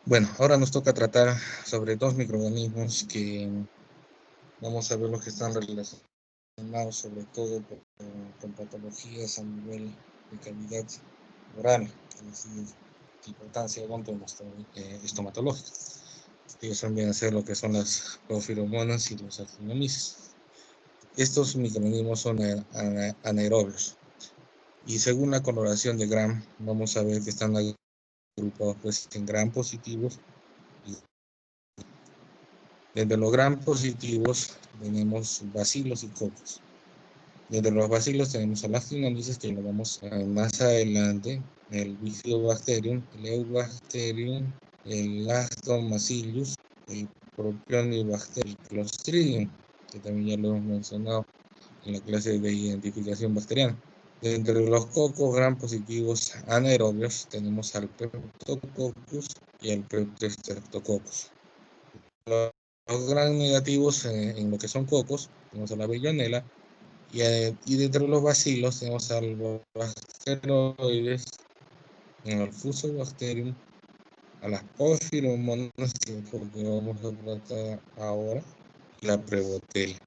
Bueno, ahora nos toca tratar sobre dos microorganismos que vamos a ver los que están relacionados sobre todo con patologías a nivel de cavidad oral, es decir, de importancia estomatológica. Ellos también a ser lo que son las porfiromonas y los actinomyces. Estos microorganismos son anaerobios y según la coloración de Gram vamos a ver que están agrupados pues, en Gram positivos. Desde los Gram positivos tenemos bacilos y cocos. Desde los bacilos tenemos a las actinomyces, que lo vamos a ver más adelante, el Bifidobacterium, el Eubacterium, el Lactobacillus, el Propionibacterium, el Clostridium, que también ya lo hemos mencionado en la clase de identificación bacteriana. Entre los cocos gram positivos anaerobios tenemos al Peptococcus y al Streptococcus. Los gram negativos en lo que son cocos tenemos a la Bellonella y dentro de los bacilos tenemos a los bacteroides, al Fusobacterium, a las porfiromonas, que es lo que vamos a tratar ahora, la Prevotella.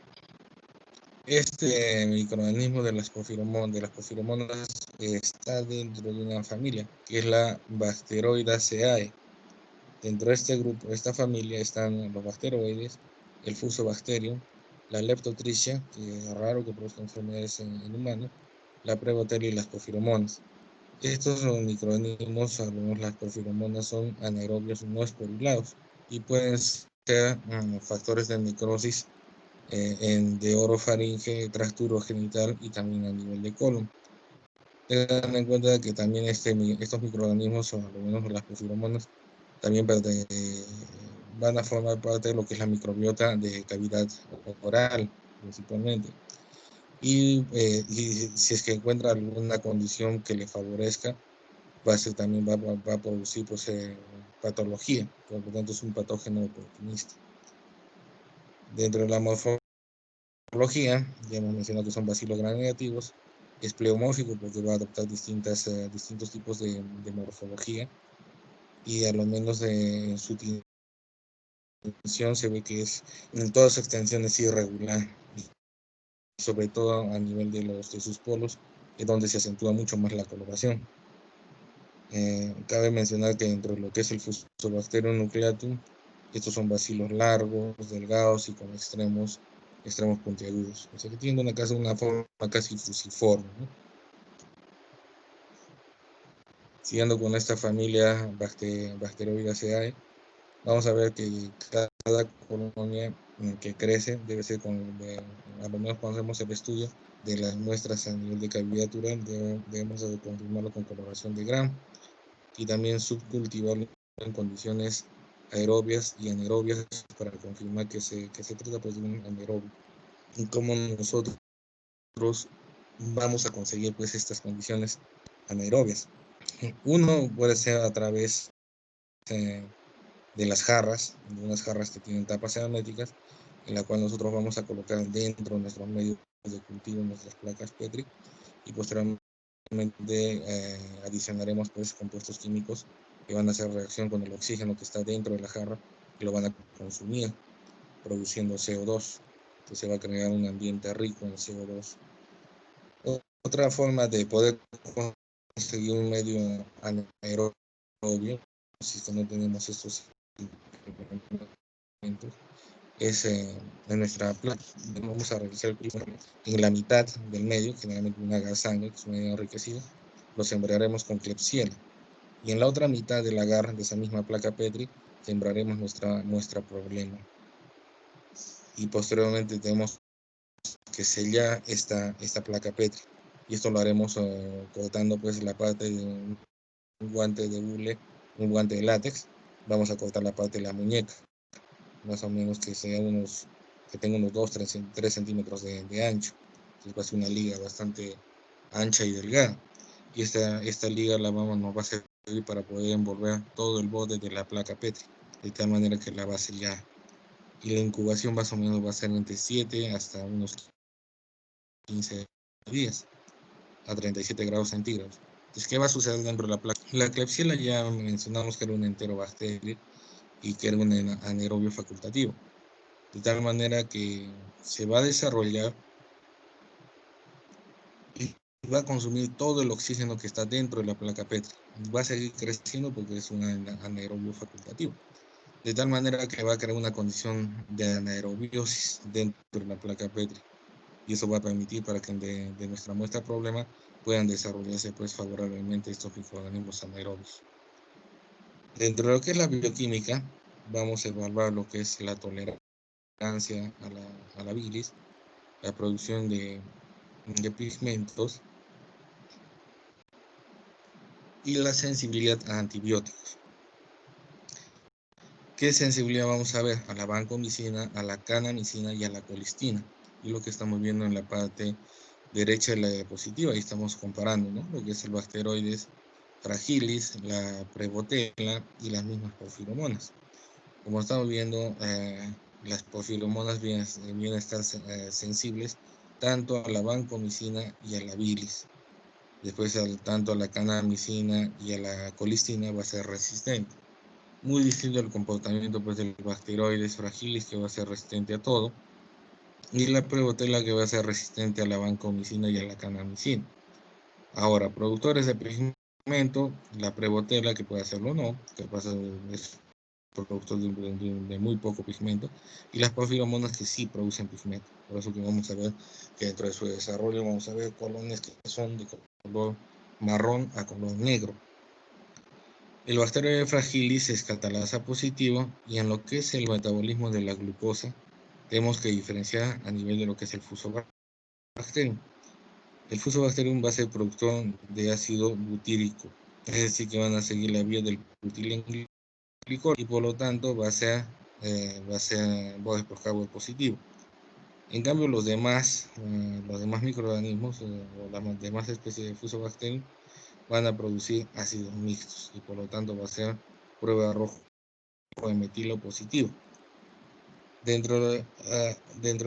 Este microorganismo de las porfiromonas está dentro de una familia que es la Bacteroidaceae. Dentro de este grupo, esta familia, están los bacteroides, el Fusobacterium, la Leptotrichia, que es raro que produzca enfermedades en humanos, la Prevotella y las porfiromonas. Estos microorganismos, algunos las porfiromonas, son anaerobios no esporulados y pueden ser factores de necrosis de orofaringe, tracto urogenital y también a nivel de colon. Tengan en cuenta que también estos microorganismos, o al menos las porfiromonas, también van a formar parte de lo que es la microbiota de cavidad oral, principalmente. Y si es que encuentra alguna condición que le favorezca, también va a producir pues, patología, por lo tanto es un patógeno oportunista. Dentro de la morfología, ya hemos mencionado que son bacilos gram negativos, es pleomórfico porque va a adoptar distintos tipos de morfología, y a lo menos en su extensión se ve que es en toda su extensión es irregular, sobre todo a nivel de sus polos, es donde se acentúa mucho más la coloración. Cabe mencionar que dentro de lo que es el Fusobacterium nucleatum, estos son bacilos largos, delgados y con extremos puntiagudos, o sea que tienen una forma casi fusiforme, ¿no? Siguiendo con esta familia Bacteroidaceae, vamos a ver que cada colonia que crece debe ser a lo menos cuando hacemos el estudio de las muestras a nivel de cavidad oral, debemos de confirmarlo con coloración de Gram y también subcultivarlo en condiciones aerobias y anaerobias para confirmar que se trata pues, de un anaerobio. Y cómo nosotros vamos a conseguir pues estas condiciones anaerobias. Uno puede ser a través de las jarras, de unas jarras que tienen tapas herméticas, en la cual nosotros vamos a colocar dentro de nuestros medios de cultivo nuestras placas Petri, y posteriormente adicionaremos pues compuestos químicos que van a hacer reacción con el oxígeno que está dentro de la jarra y lo van a consumir, produciendo CO2. Entonces se va a crear un ambiente rico en CO2. Otra forma de poder conseguir un medio anaerobio, si no tenemos estos elementos, es en nuestra planta. Vamos a realizar el cultivo en la mitad del medio, generalmente un agar sangre, que es un medio enriquecido, lo sembraremos con Klebsiella. Y en la otra mitad del agar de esa misma placa Petri, sembraremos nuestra muestra problema. Y posteriormente tenemos que sellar esta placa Petri. Y esto lo haremos cortando pues la parte de un guante de hule, un guante de látex. Vamos a cortar la parte de la muñeca, más o menos que tenga unos 2-3 centímetros de ancho. Entonces va a ser una liga bastante ancha y delgada. Y esta liga nos va a servir para poder envolver todo el borde de la placa Petri, de tal manera que la va a sellar. Y la incubación más o menos va a ser entre 7 hasta unos 15 días a 37 grados centígrados. Entonces, ¿qué va a suceder dentro de la placa? La Klebsiella ya mencionamos que era un enterobacterio y que era un anaerobio facultativo, de tal manera que se va a desarrollar y va a consumir todo el oxígeno que está dentro de la placa Petri. Va a seguir creciendo porque es un anaerobio facultativo, de tal manera que va a crear una condición de anaerobiosis dentro de la placa Petri, y eso va a permitir para que de nuestra muestra problema puedan desarrollarse pues favorablemente estos microorganismos anaerobios. Dentro de lo que es la bioquímica, vamos a evaluar lo que es la tolerancia a la bilis, la producción de pigmentos y la sensibilidad a antibióticos. ¿Qué sensibilidad vamos a ver? A la vancomicina, a la kanamicina y a la colistina. Y lo que estamos viendo en la parte derecha de la diapositiva, ahí estamos comparando, ¿no?, lo que es el Bacteroides fragilis, la Prevotella y las mismas porfiromonas. Como estamos viendo, las porfiromonas vienen a estar sensibles tanto a la vancomicina y a la bilis. Después, tanto a la kanamicina y a la colistina va a ser resistente. Muy distinto al comportamiento pues, del Bacteroides fragilis, que va a ser resistente a todo, y la Prevotella, que va a ser resistente a la vancomicina y a la kanamicina. Ahora, productores de pigmento, la Prevotella, que puede hacerlo o no, que pasa es productos de muy poco pigmento, y las porfiromonas, que sí producen pigmento. Por eso que vamos a ver que dentro de su desarrollo vamos a ver colonias que son de color marrón a color negro. El Bacteroides fragilis es catalasa positivo, y en lo que es el metabolismo de la glucosa tenemos que diferenciar a nivel de lo que es el Fusobacterium. El Fusobacterium va a ser productor de ácido butírico, es decir, que van a seguir la vía del butilenglicol, y por lo tanto va a ser Bodes por Haber positivo. En cambio, los demás microorganismos o las demás especies de Fusobacterium van a producir ácidos mixtos, y por lo tanto va a ser prueba rojo de metilo positivo. Dentro de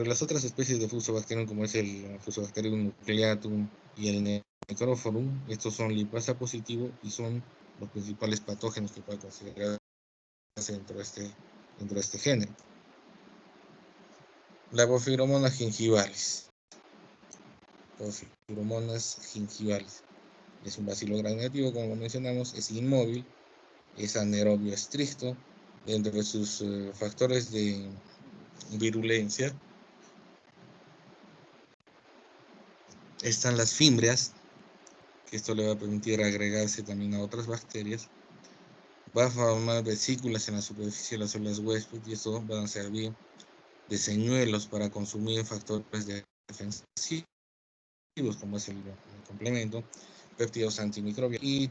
las otras especies de Fusobacterium, como es el Fusobacterium nucleatum y el Necrophorum, estos son lipasa positivo y son los principales patógenos que pueden considerarse dentro de este género. La Porfiromonas gingivales. Porfiromonas gingivales. Es un bacilo gram negativo, como lo mencionamos, es inmóvil, es anaerobio estricto. Dentro de sus factores de virulencia están las fimbrias, que esto le va a permitir agregarse también a otras bacterias. Va a formar vesículas en la superficie de las células huésped, y esto van a servir de señuelos para consumir factores defensivos, como es el complemento, péptidos antimicrobianos y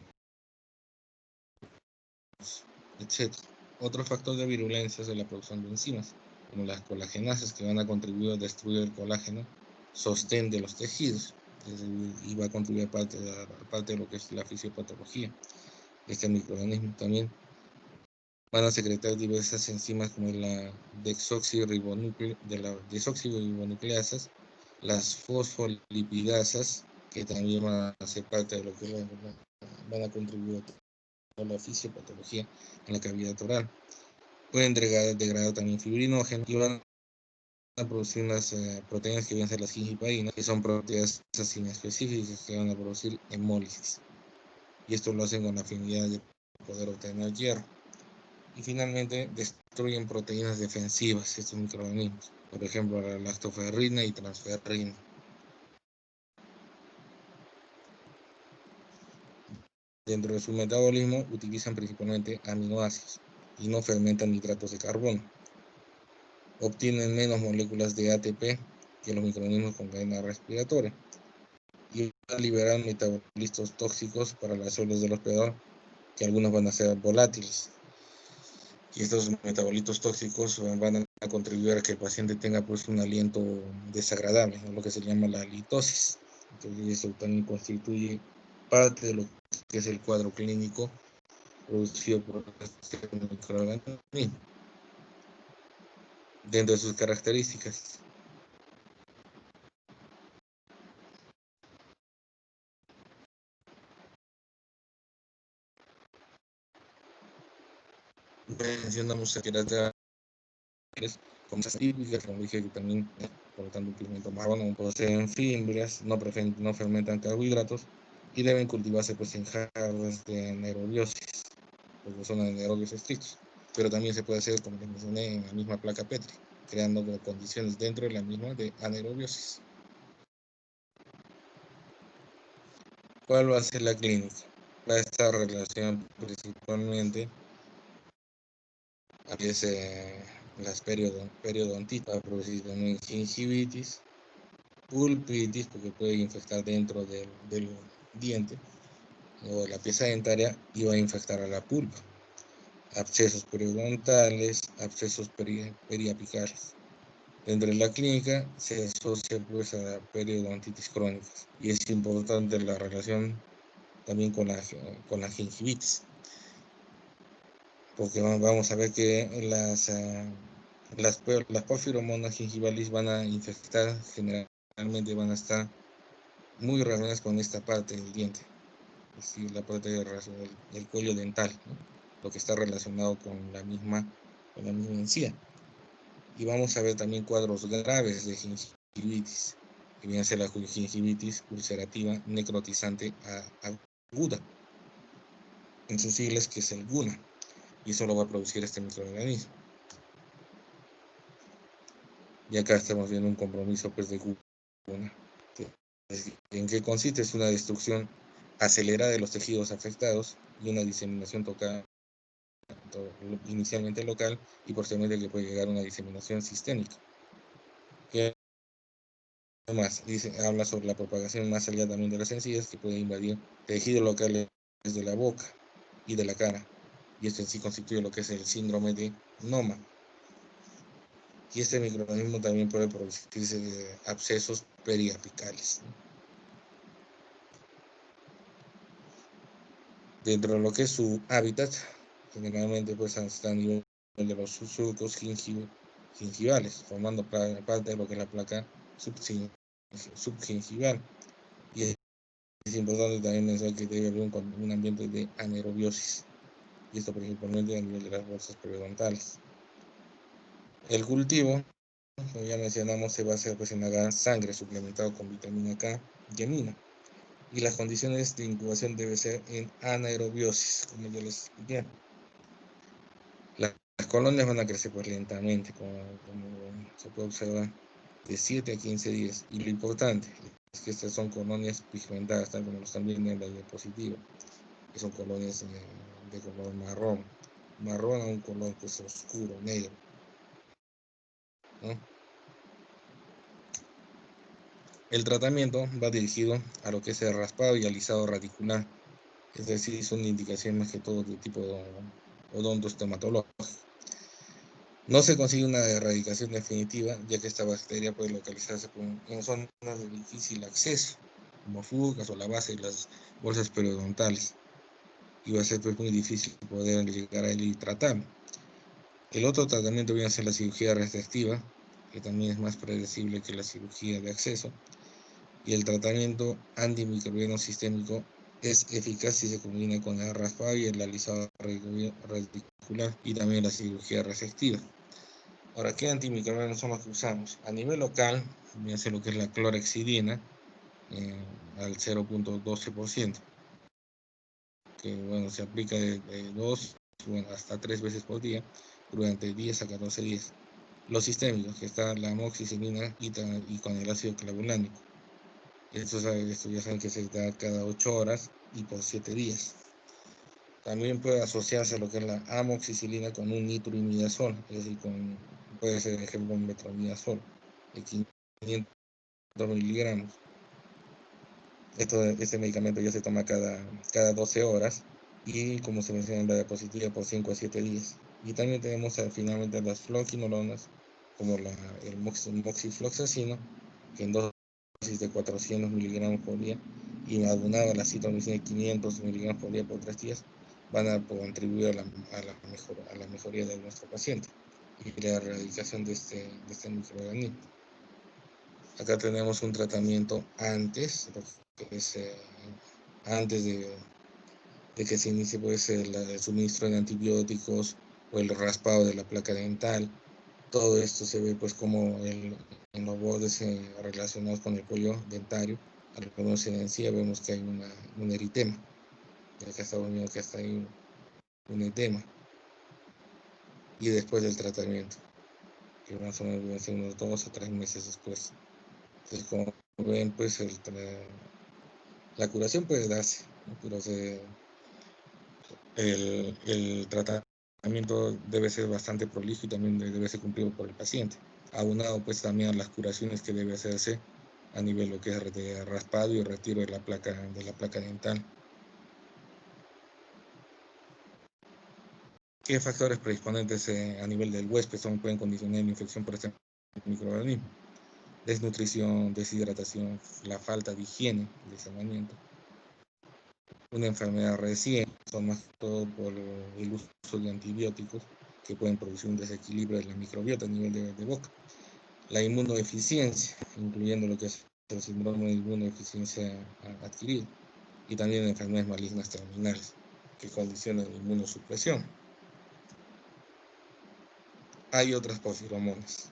etc. Otro factor de virulencia es la producción de enzimas, como las colagenasas, que van a contribuir a destruir el colágeno, sostén de los tejidos, y va a contribuir a parte de lo que es la fisiopatología de este microorganismo. También van a secretar diversas enzimas como la desoxirribonucleasas, las fosfolipidasas, que también van a ser parte de lo que van a contribuir a la fisiopatología en la cavidad oral. Pueden degradar también fibrinógeno, y van a producir unas proteínas que van a ser las gingiparinas, que son proteínas inespecíficas que van a producir hemólisis. Y esto lo hacen con la finalidad de poder obtener hierro. Y finalmente destruyen proteínas defensivas, estos microorganismos, por ejemplo la lactoferrina y transferrina. Dentro de su metabolismo utilizan principalmente aminoácidos y no fermentan nitratos de carbono. Obtienen menos moléculas de ATP que los microorganismos con cadena respiratoria, y van a liberar metabolitos tóxicos para las células del hospedador, que algunos van a ser volátiles. Y estos metabolitos tóxicos van a contribuir a que el paciente tenga pues un aliento desagradable, ¿no?, lo que se llama la halitosis. Entonces eso también constituye parte de lo que es el cuadro clínico producido por este microorganismo dentro de sus características. mencionamos terapia como esas típicas, como dije, que también, por lo tanto, un pigmento marrón, poseen fimbrias, no fermentan carbohidratos y deben cultivarse pues en jarras de anaerobiosis, porque son anaerobios estrictos. Pero también se puede hacer, como les mencioné, en la misma placa Petri, creando condiciones dentro de la misma de anaerobiosis. ¿Cuál va a ser la clínica? Esta relación principalmente es las periodontitis, va a producir también gingivitis, pulpitis, porque puede infectar dentro del diente o la pieza dentaria y va a infectar a la pulpa. Abscesos periodontales, abscesos periapicales. Dentro de la clínica se asocia pues a periodontitis crónicas y es importante la relación también con la gingivitis, porque vamos a ver que las porfiromonas gingivalis van a infectar, generalmente van a estar muy relacionadas con esta parte del diente, es decir, la parte del cuello dental, ¿no? Lo que está relacionado con la misma encía. Y vamos a ver también cuadros graves de gingivitis, que viene a ser la gingivitis ulcerativa necrotizante aguda, en sus siglas, que es el GUNA, y eso lo va a producir este microorganismo. Y acá estamos viendo un compromiso pues de GUNA. ¿En qué consiste? Es una destrucción acelerada de los tejidos afectados y una diseminación total, inicialmente local y posteriormente que puede llegar a una diseminación sistémica. ¿Qué más? Habla sobre la propagación más allá también de las encías, que puede invadir tejidos locales de la boca y de la cara. Y esto en sí constituye lo que es el síndrome de Noma. Y este microorganismo también puede producirse abscesos periapicales, ¿no? Dentro de lo que es su hábitat, generalmente pues está a nivel de los surcos gingivales, formando parte de lo que es la placa subgingival. Y es importante también mencionar que debe haber un ambiente de anaerobiosis, y esto principalmente a nivel de las bolsas periodontales. El cultivo, como ya mencionamos, se va a hacer pues en la sangre suplementado con vitamina K y amina. Y las condiciones de incubación deben ser en anaerobiosis, como yo les expliqué. Las colonias van a crecer pues lentamente, como se puede observar, de 7 a 15 días. Y lo importante es que estas son colonias pigmentadas, tal como lo están viendo en la diapositiva, que son colonias de color marrón a un color pues oscuro, negro, ¿no? El tratamiento va dirigido a lo que es el raspado y alisado radicular, es decir, es una indicación más que todo de tipo odontoestomatológico. No se consigue una erradicación definitiva, ya que esta bacteria puede localizarse en zonas de difícil acceso, como fugas o la base de las bolsas periodontales, y va a ser pues muy difícil poder llegar a él y tratarlo. El otro tratamiento viene a ser la cirugía restrictiva, que también es más predecible que la cirugía de acceso, y el tratamiento antimicrobiano sistémico es eficaz si se combina con el raspado y el alisado radicular y también la cirugía resectiva. Ahora, ¿qué antimicrobianos son los que usamos? A nivel local, viene a ser lo que es la clorhexidina al 0.12%, que bueno, se aplica de 2 hasta 3 veces por día durante 10 a 14 días. Los sistémicos, que está la amoxicilina y con el ácido clavulánico. Esto ya saben que se da cada 8 horas y por 7 días. También puede asociarse a lo que es la amoxicilina con un nitroimidazol, es decir, puede ser, por ejemplo, un metronidazol de 500 miligramos. Este medicamento ya se toma cada 12 horas y, como se menciona en la diapositiva, por 5 a 7 días. Y también tenemos finalmente las fluoquinolonas, como el moxifloxacino, que en dosis de 400 miligramos por día y abonado a la citromicina de 500 miligramos por día por 3 días, van a contribuir a la mejoría de nuestro paciente y la erradicación de este microorganismo. Acá tenemos un tratamiento antes, que es antes de que se inicie pues, el suministro de antibióticos o el raspado de la placa dental. Todo esto se ve pues como en los bordes relacionados con el cuello dentario. Al que uno se encía vemos que hay un eritema. Ya que está unido, que está ahí un edema. Y después del tratamiento, que más o menos debe ser unos 2 o 3 meses después. Entonces, como ven, pues la curación puede darse, ¿no? Pero el tratamiento debe ser bastante prolijo y también debe ser cumplido por el paciente, aunado pues también a las curaciones que debe hacerse a nivel lo que es de raspado y retiro de la placa dental. ¿Qué factores predisponentes a nivel del huésped pueden condicionar la infección por este microorganismo? Desnutrición, deshidratación, la falta de higiene, de saneamiento, una enfermedad reciente, son más que todo por el uso de antibióticos que pueden producir un desequilibrio de la microbiota a nivel de boca. La inmunodeficiencia, incluyendo lo que es el síndrome de inmunodeficiencia adquirida, y también enfermedades malignas terminales que condicionan la inmunosupresión. Hay otras porfiromonas.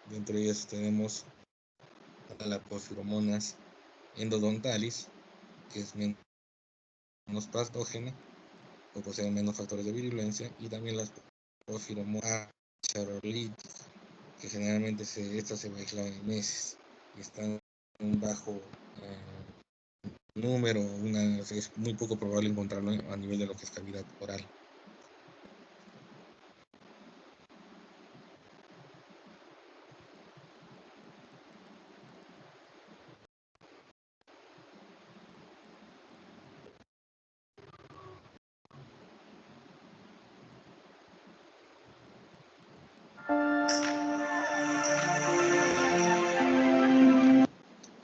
Entre ellas tenemos las porfiromonas endodontalis, que es menos patógena o poseen menos factores de virulencia, y también las porfiromonas charolíticas, que generalmente estas se aislan en meses y están en un bajo número, es muy poco probable encontrarlo a nivel de lo que es cavidad oral.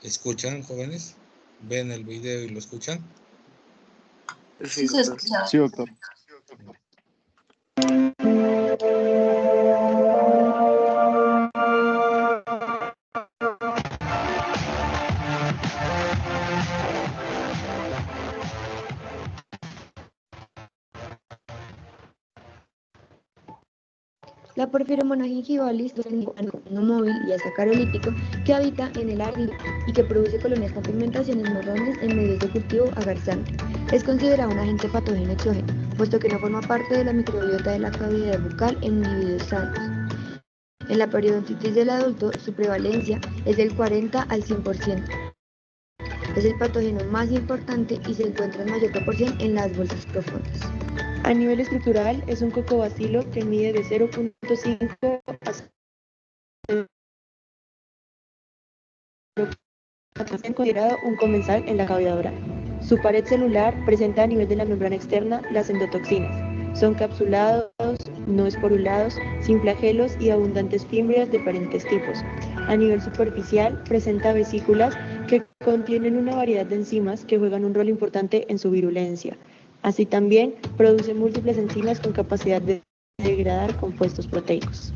¿Escuchan, jóvenes? ¿Ven el video y lo escuchan? Sí, doctor. Sí, doctor. La porfiromona gingivalis es un móvil y azacarolítico que habita en el árbol y que produce colonias con pigmentaciones marrones en medios de cultivo agarzante. Es considerado un agente patógeno exógeno, puesto que no forma parte de la microbiota de la cavidad bucal en individuos sanos. En la periodontitis del adulto, su prevalencia es del 40 al 100%. Es el patógeno más importante y se encuentra en mayor proporción en las bolsas profundas. A nivel estructural, es un cocobacilo que mide de 0.5 a 0.4, es considerado un comensal en la cavidad oral. Su pared celular presenta a nivel de la membrana externa las endotoxinas. Son capsulados, no esporulados, sin flagelos y abundantes fimbrias de diferentes tipos. A nivel superficial, presenta vesículas que contienen una variedad de enzimas que juegan un rol importante en su virulencia. Así también produce múltiples enzimas con capacidad de degradar compuestos proteicos.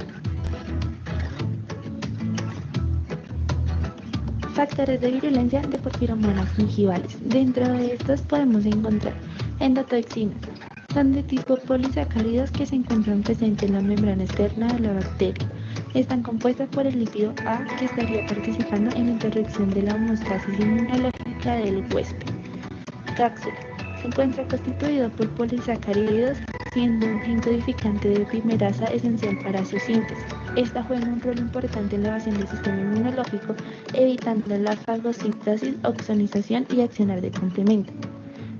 Factores de virulencia de porfiromonas gingivales. Dentro de estos podemos encontrar endotoxinas. Son de tipo polisacáridos que se encuentran presentes en la membrana externa de la bacteria. Están compuestas por el lípido A, que estaría participando en la interrupción de la homeostasis inmunológica del huésped. Cápsula. Se encuentra constituido por polisacáridos, siendo un gen codificante de epimerasa esencial para su síntesis. Esta juega un rol importante en la evasión del sistema inmunológico, evitando la fagocitosis, oxonización y accionar de complemento.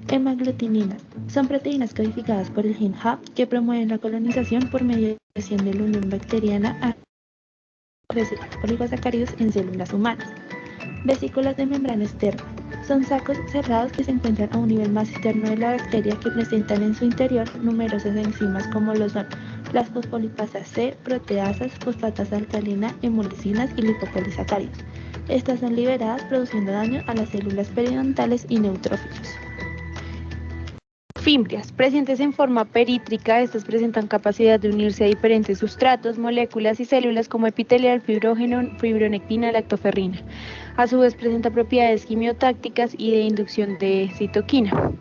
Hemaglutininas. Son proteínas codificadas por el gen HA que promueven la colonización por mediación de la unión bacteriana a oligosacáridos en células humanas. Vesículas de membrana externa. Son sacos cerrados que se encuentran a un nivel más externo de la bacteria que presentan en su interior numerosas enzimas como lo son las fosfolipasas C, proteasas, fosfatas alcalina, hemolicinas y lipopolisacáridos. Estas son liberadas produciendo daño a las células periodontales y neutrófilos. Fimbrias. Presentes en forma perítrica, estas presentan capacidad de unirse a diferentes sustratos, moléculas y células como epitelial, fibrógeno, fibronectina, lactoferrina. A su vez presenta propiedades quimiotácticas y de inducción de citoquina.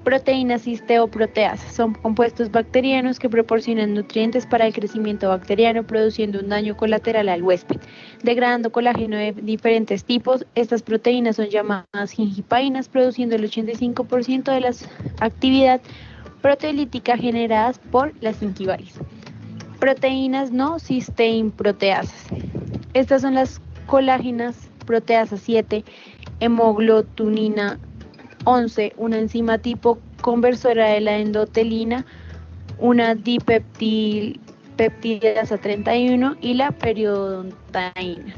Proteínas cisteoproteasas son compuestos bacterianos que proporcionan nutrientes para el crecimiento bacteriano, produciendo un daño colateral al huésped, degradando colágeno de diferentes tipos. Estas proteínas son llamadas gingipaínas, produciendo el 85% de la actividad proteolítica generadas por las gingivalis. Proteínas no cisteinproteasas. Estas son las colágenas proteasa 7, hemoglutinina 11, una enzima tipo conversora de la endotelina, una dipeptidasa 31 y la periodontaína.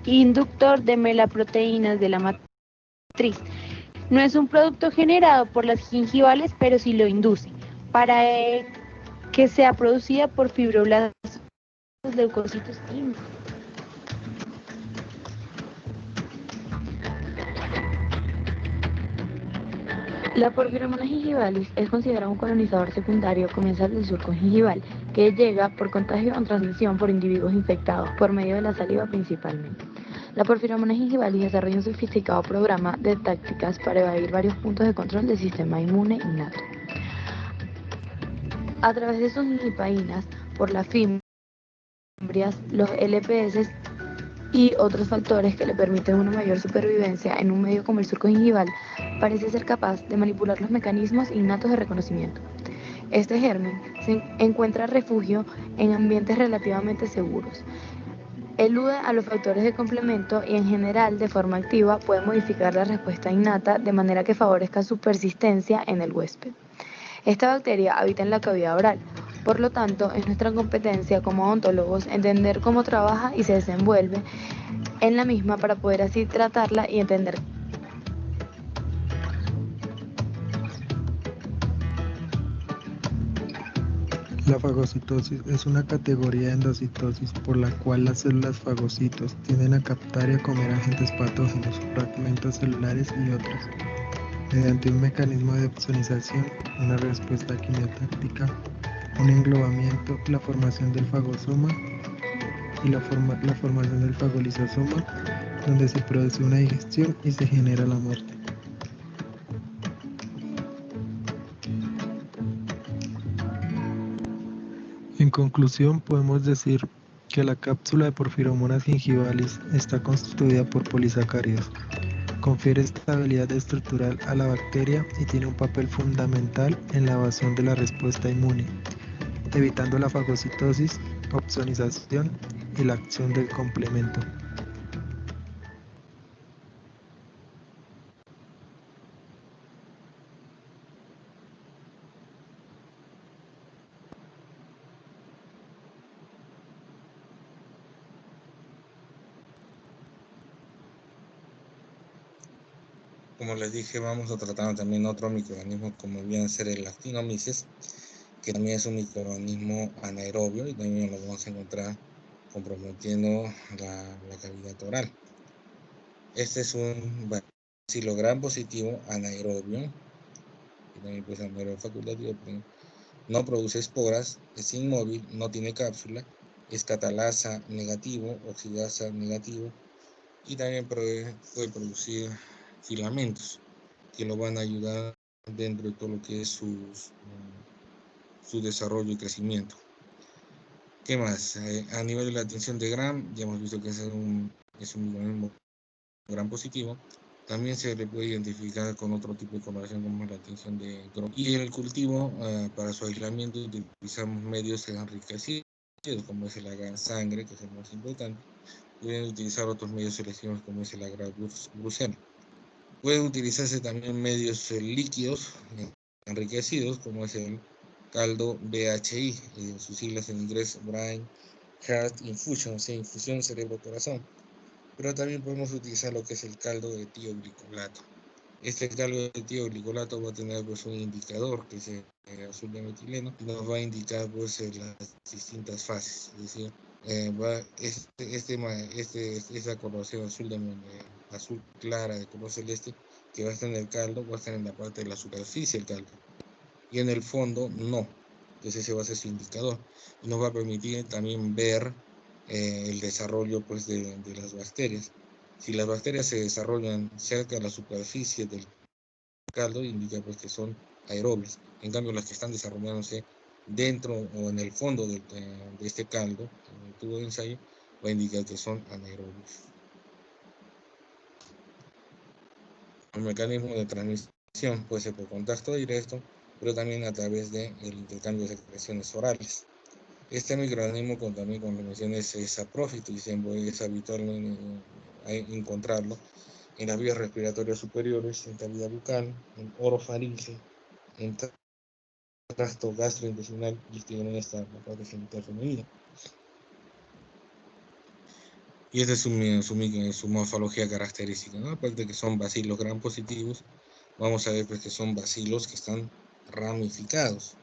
Inductor de melaproteínas de la matriz. No es un producto generado por las gingivales, pero sí lo induce, para que sea producida por fibroblastos, leucocitos y la porfiromona gingivalis es considerada un colonizador secundario comensal del surco gingival, que llega por contagio o transmisión por individuos infectados, por medio de la saliva principalmente. La porfiromona gingivalis desarrolla un sofisticado programa de tácticas para evadir varios puntos de control del sistema inmune innato. A través de sus gingipaínas, por las fimbrias, los LPS y otros factores que le permiten una mayor supervivencia en un medio como el surco gingival, parece ser capaz de manipular los mecanismos innatos de reconocimiento. Este germen se encuentra refugio en ambientes relativamente seguros. Elude a los factores de complemento y en general, de forma activa, puede modificar la respuesta innata de manera que favorezca su persistencia en el huésped. Esta bacteria habita en la cavidad oral. Por lo tanto, es nuestra competencia como odontólogos entender cómo trabaja y se desenvuelve en la misma para poder así tratarla y entender. La fagocitosis es una categoría de endocitosis por la cual las células fagocitos tienden a captar y a comer agentes patógenos, fragmentos celulares y otros, mediante un mecanismo de opsonización, una respuesta quimiotáctica, un englobamiento, la formación del fagosoma y la formación del fagolisosoma, donde se produce una digestión y se genera la muerte. En conclusión, podemos decir que la cápsula de porfiromonas gingivalis está constituida por polisacáridos. Confiere estabilidad estructural a la bacteria y tiene un papel fundamental en la evasión de la respuesta inmune, evitando la fagocitosis, opsonización y la acción del complemento. Como les dije, vamos a tratar también otro microorganismo como viene a ser el Actinomyces, que también es un microorganismo anaerobio y también lo vamos a encontrar comprometiendo la cavidad oral. Este es un bacilo gram positivo anaerobio, y también pues anaerobio facultativo, no produce esporas, es inmóvil, no tiene cápsula, es catalasa negativo, oxidasa negativo, y también puede producir filamentos que lo van a ayudar dentro de todo lo que es su desarrollo y crecimiento. ¿Qué más? A nivel de la tensión de Gram, ya hemos visto que es un microorganismo gram positivo. También se le puede identificar con otro tipo de coloración como la tensión de Grom. Y en el cultivo, para su aislamiento, utilizamos medios enriquecidos, como es el agar sangre, que es el más importante. Pueden utilizar otros medios selectivos como es el agar brucel. Pueden utilizarse también medios líquidos enriquecidos, como es el caldo BHI, sus siglas en inglés Brain Heart Infusion, o sea, infusión cerebro-corazón. Pero también podemos utilizar lo que es el caldo de tioglicolato. Este caldo de tioglicolato va a tener pues un indicador que es el azul de metileno y nos va a indicar pues las distintas fases, es decir, esta coloración azul clara de color celeste que va a estar en el caldo va a estar en la parte de la superficie del caldo y en el fondo no. Entonces ese va a ser su indicador y nos va a permitir también ver el desarrollo pues de las bacterias. Si las bacterias se desarrollan cerca de la superficie del caldo indica pues que son aerobios. En cambio, las que están desarrollándose dentro o en el fondo de este caldo, en el tubo de ensayo, va a indicar que son anaerobios. El mecanismo de transmisión puede ser por contacto directo, pero también a través del intercambio de secreciones orales. Este microorganismo también, como mencioné, es saprófito y es habitual encontrarlo en las vías respiratorias superiores, en cavidad bucal, en orofaringe, en tracto gastrointestinal y tienen la parte genital femenina. Y esta es su morfología característica, ¿no? Aparte de que son bacilos gram positivos, vamos a ver pues, que son bacilos que están ramificados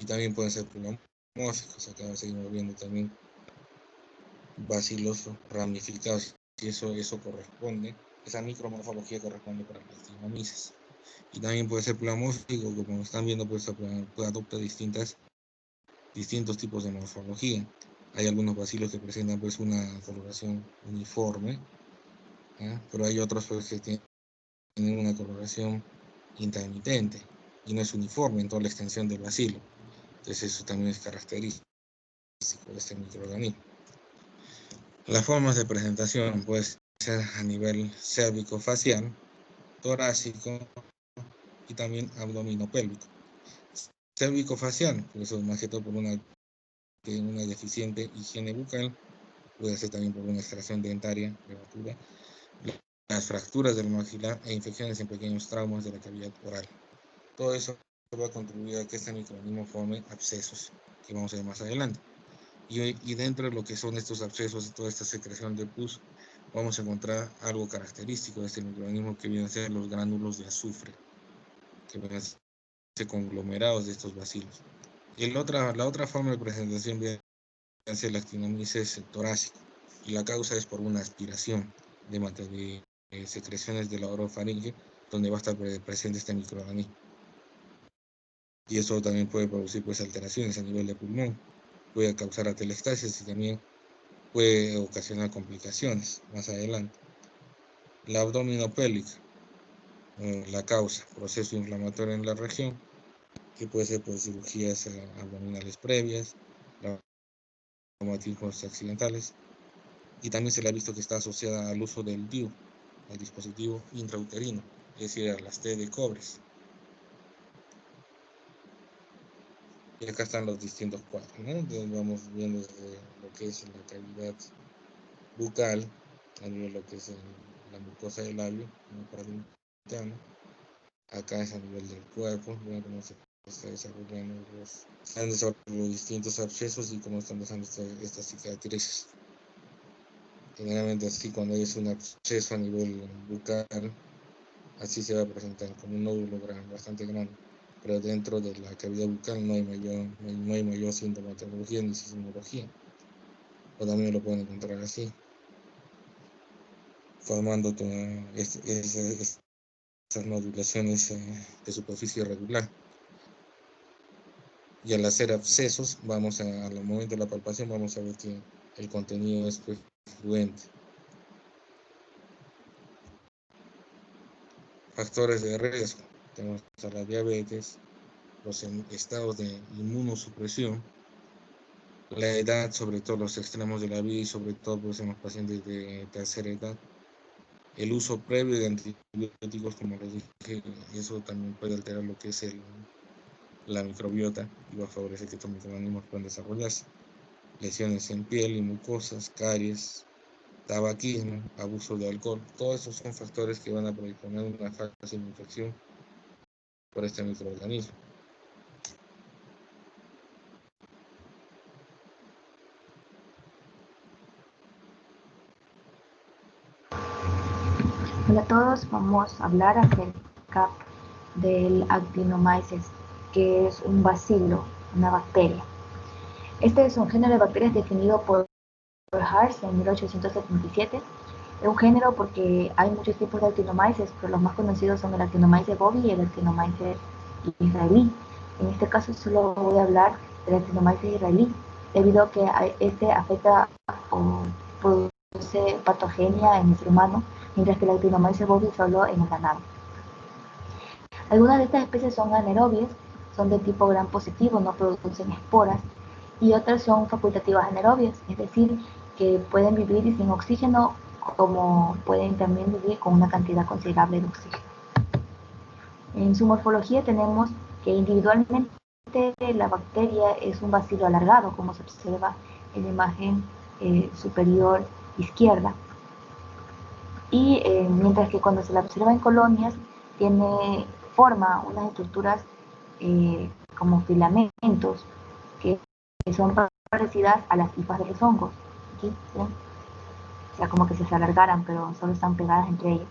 y también pueden ser plumomórficos. Acá seguimos viendo también bacilos ramificados y eso corresponde, esa micromorfología corresponde para las actinomyces. Y también puede ser plumomórfico, como están viendo, pues adopta distintos tipos de morfología. Hay algunos bacilos que presentan pues una coloración uniforme, ¿eh? Pero hay otros pues, que tienen una coloración intermitente y no es uniforme en toda la extensión del bacilo. Entonces eso también es característico de este microorganismo. Las formas de presentación pueden ser a nivel cérvico-facial, torácico y también abdominopélvico. Cérvico-facial, pues eso más que todo por una deficiente higiene bucal, puede ser también por una extracción dentaria prematura, las fracturas del maxilar e infecciones en pequeños traumas de la cavidad oral. Todo eso va a contribuir a que este microorganismo forme abscesos, que vamos a ver más adelante. Y dentro de lo que son estos abscesos y toda esta secreción de pus, vamos a encontrar algo característico de este microorganismo que vienen a ser los gránulos de azufre, que vienen a ser conglomerados de estos bacilos. Y la otra forma de presentación viene a ser la actinomyces torácica, y la causa es por una aspiración de secreciones de la orofaringe, donde va a estar presente este microorganismo. Y eso también puede producir pues alteraciones a nivel de pulmón, puede causar atelectasis y también puede ocasionar complicaciones más adelante. La abdominopélvica, la causa, proceso inflamatorio en la región, que puede ser por cirugías abdominales previas, traumatismos accidentales, y también se le ha visto que está asociada al uso del DIU, al dispositivo intrauterino, es decir, a las T de cobres. Y acá están los distintos cuadros, ¿no? Entonces vamos viendo desde lo que es la cavidad bucal, a nivel de lo que es la mucosa del labio, interno. Acá es a nivel del cuerpo, vean cómo se está desarrollando los distintos abscesos y cómo están dejando estas cicatrices. Generalmente así, cuando es un absceso a nivel bucal, así se va a presentar como un nódulo bastante grande. Pero dentro de la cavidad bucal no hay mayor sintomatología ni sismología. O también lo pueden encontrar así, formando esas nodulaciones de superficie irregular. Y al hacer abscesos, al momento de la palpación, vamos a ver que el contenido es pues, fluente. Factores de riesgo. Tenemos a la diabetes, los estados de inmunosupresión, la edad, sobre todo los extremos de la vida y sobre todo pues, en los pacientes de tercera edad. El uso previo de antibióticos, como les dije, eso también puede alterar lo que es la microbiota y va a favorecer que estos microorganismos puedan desarrollarse. Lesiones en piel y mucosas, caries, tabaquismo, abuso de alcohol, todos esos son factores que van a predisponer una fase de infección por este microorganismo. Hola a todos, vamos a hablar acerca del Actinomyces, que es un bacilo, una bacteria. Este es un género de bacterias definido por Harsh en 1877. Es un género porque hay muchos tipos de Actinomyces, pero los más conocidos son el Actinomyces bovi y el Actinomyces israelí. En este caso solo voy a hablar del Actinomyces israelí, debido a que este afecta o produce patogenia en el ser humano, mientras que el Actinomyces bovi solo en el ganado. Algunas de estas especies son anaerobias, son de tipo gram positivo, no producen esporas, y otras son facultativas anaerobias, es decir, que pueden vivir sin oxígeno, como pueden también vivir con una cantidad considerable de oxígeno. En su morfología tenemos que individualmente la bacteria es un bacilo alargado, como se observa en la imagen superior izquierda. Y mientras que cuando se la observa en colonias, forma unas estructuras como filamentos que son parecidas a las hifas de los hongos. Aquí, ¿sí? O sea, como que se alargaran, pero solo están pegadas entre ellas.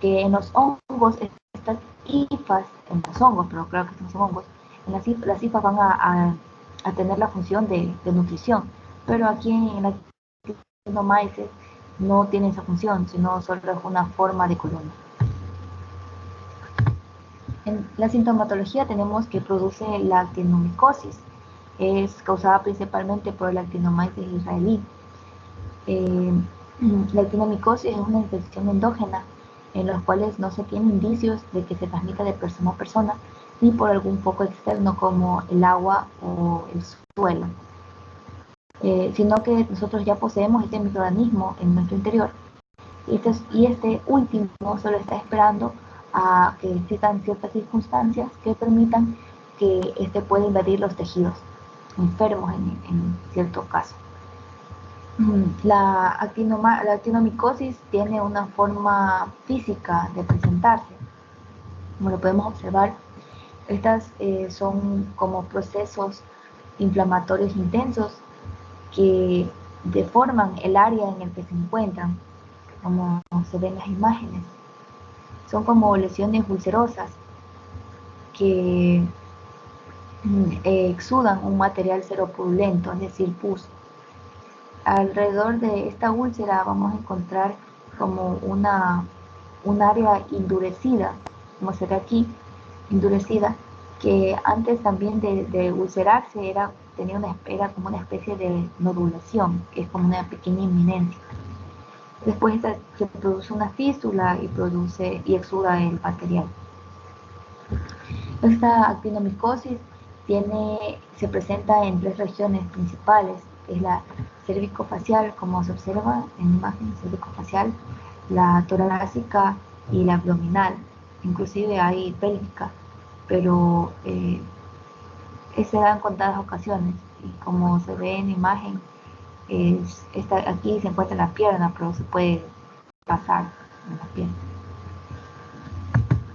Que en los hongos, estas hifas, en los hongos, pero creo que no son hongos, las hifas van a tener la función de nutrición, pero aquí en la actinomyces no tiene esa función, sino solo es una forma de colonia. En la sintomatología tenemos que produce la actinomicosis, es causada principalmente por el actinomyces israelí. La actinomicosis es una infección endógena en los cuales no se tienen indicios de que se transmita de persona a persona, ni por algún foco externo como el agua o el suelo, sino que nosotros ya poseemos este microorganismo en nuestro interior, y este último solo está esperando a que existan ciertas circunstancias que permitan que este pueda invadir los tejidos enfermos en cierto caso. La actinomicosis tiene una forma física de presentarse. Como lo podemos observar, estas son como procesos inflamatorios intensos que deforman el área en el que se encuentran, como se ven en las imágenes. Son como lesiones ulcerosas que exudan un material seropurulento, es decir, pus. Alrededor de esta úlcera vamos a encontrar como un área endurecida, como se ve aquí, endurecida, que antes también de ulcerarse era como una especie de nodulación, que es como una pequeña inminencia. Después se produce una fístula y exuda el material. Esta actinomicosis se presenta en 3 regiones principales, que es la cervicofacial, como se observa en la imagen cervicofacial, la torácica y la abdominal. Inclusive hay pélvica, pero se da en contadas ocasiones, y como se ve en la imagen, aquí se encuentra en la pierna, pero se puede pasar en la pierna.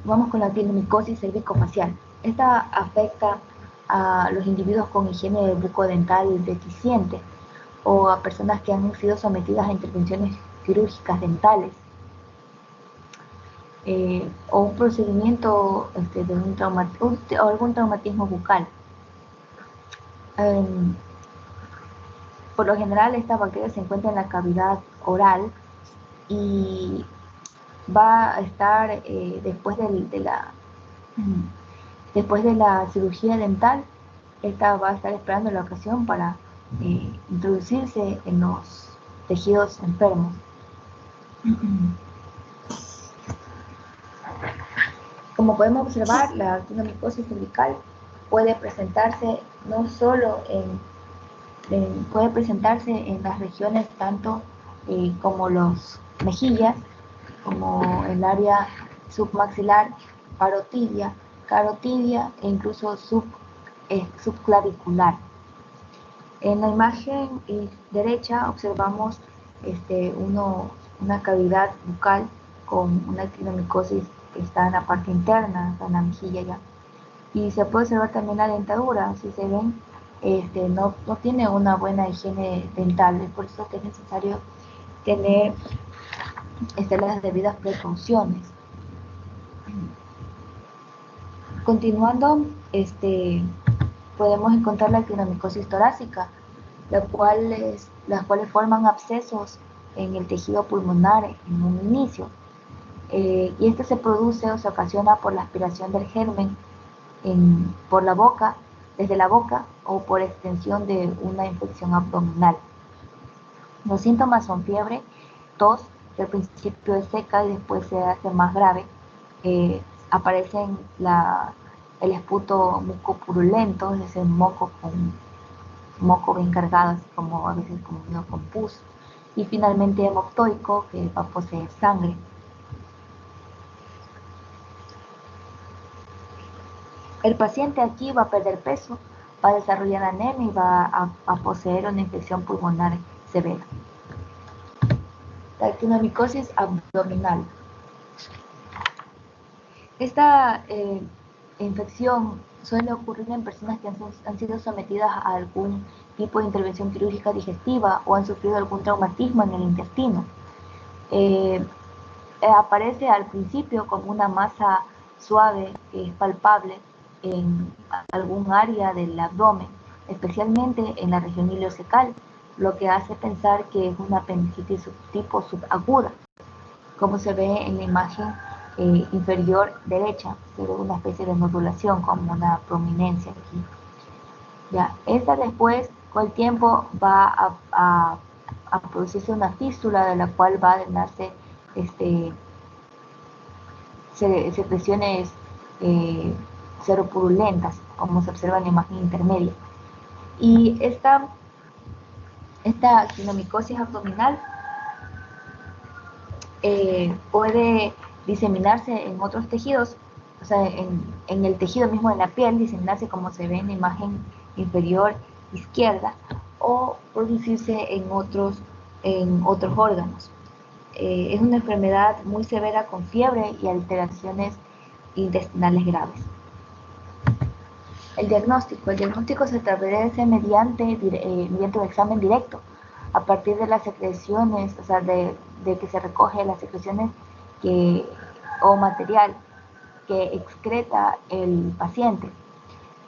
Vamos con la actinomicosis cervicofacial. Esta afecta a los individuos con higiene bucodental deficiente o a personas que han sido sometidas a intervenciones quirúrgicas dentales, o un procedimiento de algún traumatismo bucal. Por lo general, esta bacteria se encuentra en la cavidad oral y va a estar después de la cirugía dental. Esta va a estar esperando la ocasión para introducirse en los tejidos enfermos. Como podemos observar, la actinomicosis cervical puede presentarse no solo puede presentarse en las regiones tanto como los mejillas, como el área submaxilar, parotidia, carotidia e incluso subclavicular. En la imagen derecha observamos una cavidad bucal con una actinomicosis que está en la parte interna, en la mejilla ya. Y se puede observar también la dentadura, si se ven, no tiene una buena higiene dental, es por eso que es necesario tener las debidas precauciones. Continuando, podemos encontrar la actinomicosis torácica, las cuales forman abscesos en el tejido pulmonar en un inicio, y este se produce o se ocasiona por la aspiración del germen por la boca, desde la boca, o por extensión de una infección abdominal. Los síntomas son fiebre, tos, que al principio es seca y después se hace más grave, aparecen el esputo mucopurulento, es ese moco bien cargado, así como a veces como medio con pus. Y finalmente hemoptoico, que va a poseer sangre. El paciente aquí va a perder peso, va a desarrollar anemia y va a poseer una infección pulmonar severa. La actinomicosis abdominal. Esta infección suele ocurrir en personas que han sido sometidas a algún tipo de intervención quirúrgica digestiva o han sufrido algún traumatismo en el intestino. Aparece al principio como una masa suave que es palpable en algún área del abdomen, especialmente en la región ileocecal, lo que hace pensar que es una apendicitis tipo subaguda, como se ve en la imagen inferior derecha, se ve una especie de nodulación, como una prominencia aquí. Ya, esta después, con el tiempo, va a producirse una fístula de la cual va a drenarse secreciones seropurulentas, como se observa en la imagen intermedia. Y esta actinomicosis abdominal puede diseminarse en otros tejidos, o sea, en el tejido mismo de la piel, diseminarse como se ve en la imagen inferior izquierda, o producirse en otros órganos. Es una enfermedad muy severa con fiebre y alteraciones intestinales graves. El diagnóstico se establece mediante un examen directo, a partir de las secreciones, o sea, de que se recoge las secreciones o material que excreta el paciente.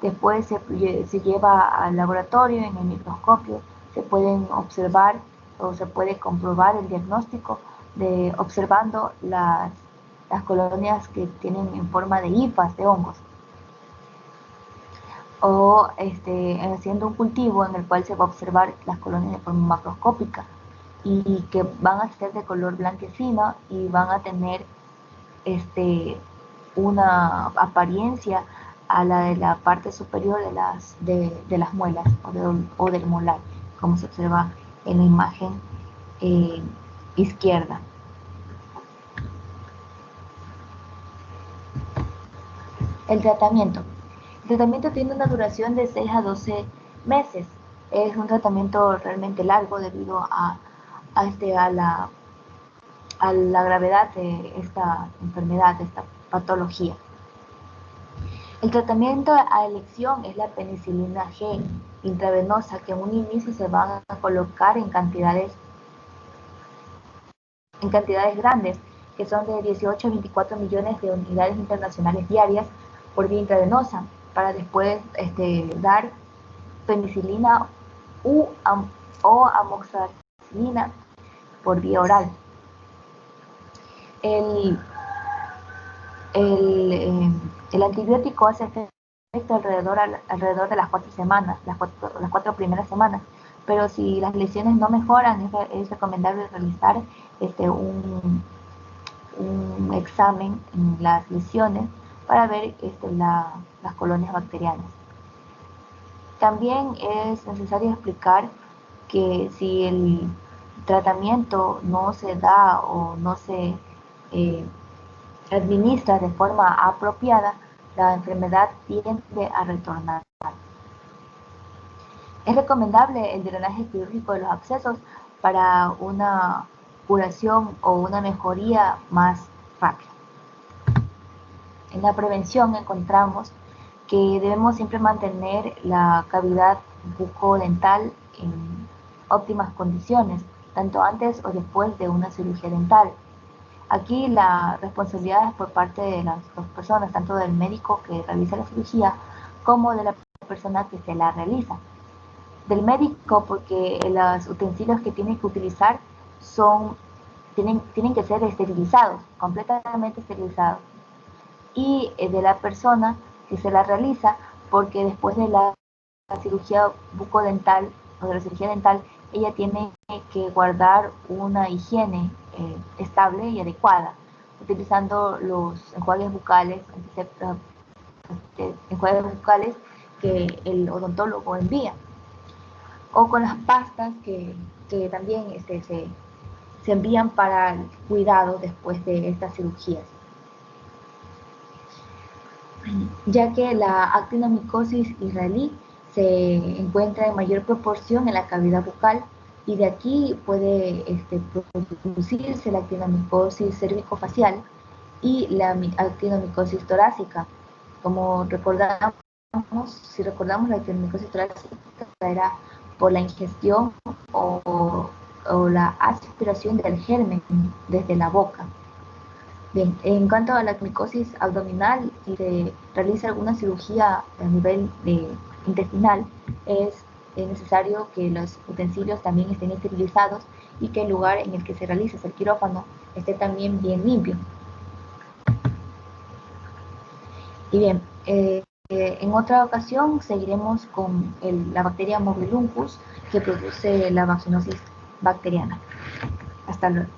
Después se lleva al laboratorio, en el microscopio, se pueden observar o se puede comprobar el diagnóstico observando las colonias que tienen en forma de hifas de hongos. O haciendo un cultivo en el cual se va a observar las colonias de forma macroscópica y que van a ser de color blanquecino y van a tener una apariencia a la de la parte superior de las muelas o del molar, como se observa en la imagen izquierda. El tratamiento. El tratamiento tiene una duración de 6 a 12 meses. Es un tratamiento realmente largo debido a la gravedad de esta enfermedad, de esta patología. El tratamiento a elección es la penicilina G intravenosa, que en un inicio se van a colocar en cantidades grandes, que son de 18 a 24 millones de unidades internacionales diarias por vía intravenosa, para después dar penicilina o amoxicilina por vía oral. El antibiótico hace efecto alrededor de las 4 semanas, las 4 primeras semanas, pero si las lesiones no mejoran, es recomendable realizar un examen en las lesiones para ver las colonias bacterianas. También es necesario explicar que si el tratamiento no se da o no se administra de forma apropiada, la enfermedad tiende a retornar. Es recomendable el drenaje quirúrgico de los abscesos para una curación o una mejoría más rápida. En la prevención encontramos que debemos siempre mantener la cavidad bucodental en óptimas condiciones, tanto antes o después de una cirugía dental. Aquí la responsabilidad es por parte de las dos personas, tanto del médico que realiza la cirugía como de la persona que se la realiza. Del médico, porque los utensilios que tiene que utilizar tienen que ser esterilizados, completamente esterilizados. Y de la persona que se la realiza, porque después de la cirugía bucodental o de la cirugía dental, ella tiene que guardar una higiene estable y adecuada, utilizando los enjuagues bucales, enjuagues bucales que el odontólogo envía, o con las pastas que también se envían para el cuidado después de estas cirugías. Ya que la actinomicosis israelí se encuentra en mayor proporción en la cavidad bucal, y de aquí puede producirse la actinomicosis cervicofacial y la actinomicosis torácica. Como recordamos, si recordamos, la actinomicosis torácica era por la ingestión o la aspiración del germen desde la boca. Bien, en cuanto a la micosis abdominal, si se realiza alguna cirugía a nivel intestinal, es necesario que los utensilios también estén esterilizados y que el lugar en el que se realiza el quirófano esté también bien limpio. Y bien, en otra ocasión seguiremos con la bacteria Mobiluncus, que produce la vaginosis bacteriana. Hasta luego.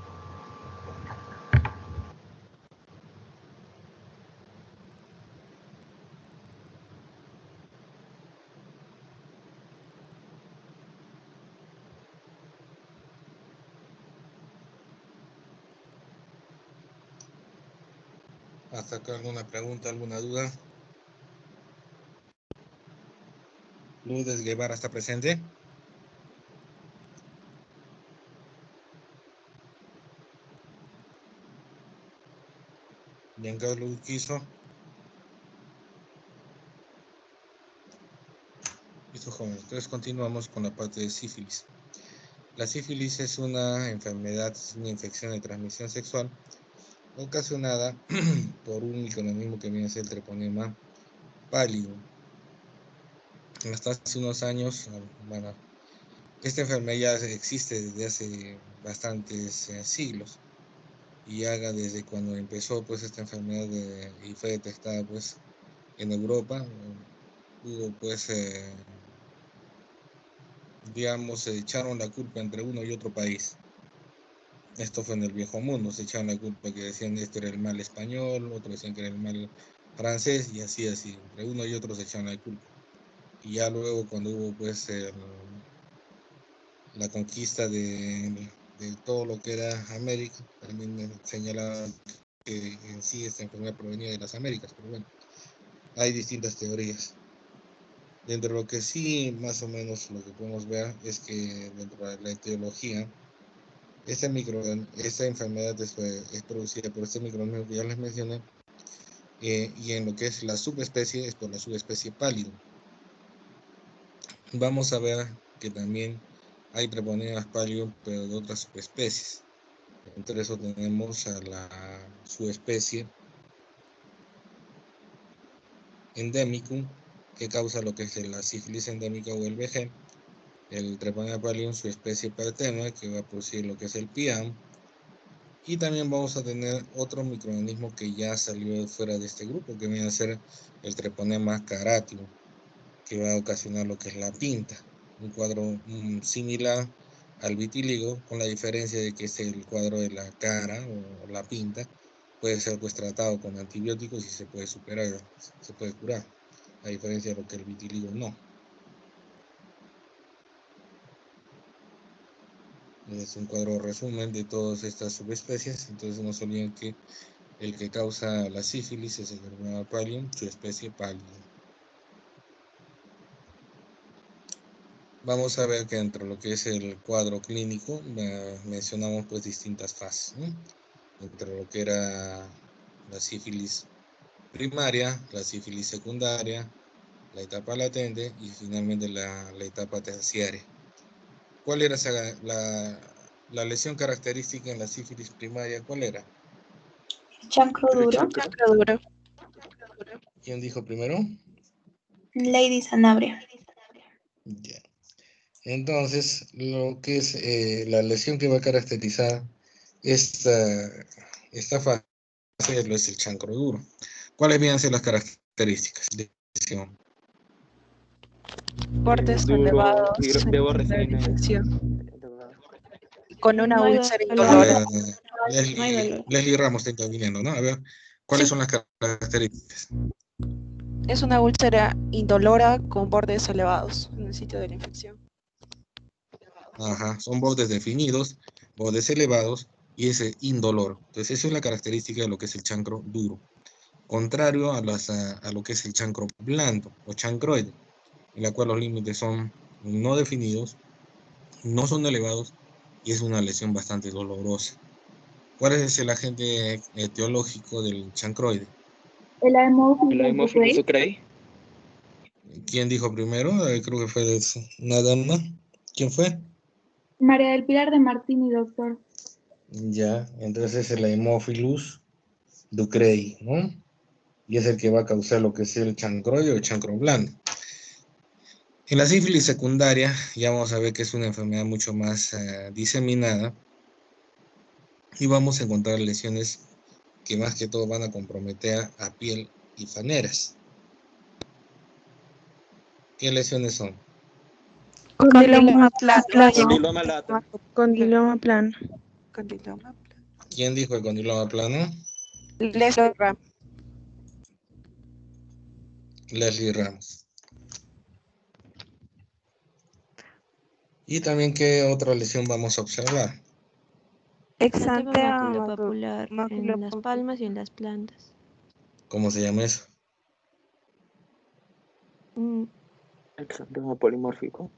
¿Hasta acá alguna pregunta, alguna duda? Lourdes Guevara está presente. Giancarlo Urquizo. Listo, jóvenes. Entonces continuamos con la parte de sífilis. La sífilis es una enfermedad, es una infección de transmisión sexual ocasionada por un microorganismo que viene a ser el treponema pallidum. Hasta hace unos años, bueno, esta enfermedad ya existe desde hace bastantes siglos, y ya desde cuando empezó pues esta enfermedad y fue detectada pues en Europa, hubo pues digamos, se echaron la culpa entre uno y otro país. Esto fue en el viejo mundo, se echaron la culpa, que decían este era el mal español, otros decían que era el mal francés, y así, entre uno y otro se echaron la culpa. Y ya luego cuando hubo pues la conquista de todo lo que era América, también señalaban que en sí esta enfermedad provenía de las Américas, pero bueno, hay distintas teorías. Dentro de lo que sí, más o menos lo que podemos ver es que dentro de la etiología, esta enfermedad es producida por este microorganismo que ya les mencioné, y en lo que es la subespecie, es por la subespecie pallidum. Vamos a ver que también hay treponemas pallidum, pero de otras subespecies. Entre eso tenemos a la subespecie endemicum, que causa lo que es la sífilis endémica o el VG, el treponema pallidum, su especie pertenua, que va a producir lo que es el PIAM, y también vamos a tener otro microorganismo que ya salió fuera de este grupo, que viene a ser el treponema caratium, que va a ocasionar lo que es la pinta, un cuadro similar al vitíligo, con la diferencia de que el cuadro de la cara o la pinta puede ser pues tratado con antibióticos y se puede superar, se puede curar, a diferencia de lo que el vitíligo no. Es un cuadro resumen de todas estas subespecies. Entonces no se olviden que el que causa la sífilis es el treponema pallidum, su especie pallidum. Vamos a ver que dentro de lo que es el cuadro clínico mencionamos pues distintas fases, ¿no? Entre lo que era la sífilis primaria, la sífilis secundaria, la etapa latente y finalmente la etapa terciaria. ¿Cuál era la lesión característica en la sífilis primaria? ¿Cuál era? Chancro duro. ¿Quién dijo primero? Lady Sanabria. Ya. Entonces, lo que es la lesión que va a caracterizar esta fase es el chancro duro. ¿Cuáles vienen a ser las características de lesión? Bordes elevados, con una úlcera indolora. No hay dolor. Leslie Ramos está interviniendo, ¿no? A ver, ¿cuáles son las características? Es una úlcera indolora con bordes elevados en el sitio de la infección. Ajá, son bordes definidos, bordes elevados y es indoloro. Entonces, esa es la característica de lo que es el chancro duro. Contrario a lo que es el chancro blando o chancroide, en la cual los límites son no definidos, no son elevados y es una lesión bastante dolorosa. ¿Cuál es el agente etiológico del chancroide? El Haemophilus ducrei. ¿Quién dijo primero? Creo que fue nada más. ¿Quién fue? María del Pilar de Martini, doctor. Ya, entonces es el Haemophilus ducrei, ¿no? Y es el que va a causar lo que es el chancroide o el chancro blando. En la sífilis secundaria, ya vamos a ver que es una enfermedad mucho más diseminada y vamos a encontrar lesiones que más que todo van a comprometer a piel y faneras. ¿Qué lesiones son? Condiloma plano. Condiloma lato. Condiloma plano. Condiloma. ¿Quién dijo el condiloma plano? Leslie Ramos. Leslie Ramos. Y también, ¿qué otra lesión vamos a observar? Exantea Maculopapular en las palmas y en las plantas. ¿Cómo se llama eso? Exantema polimórfico.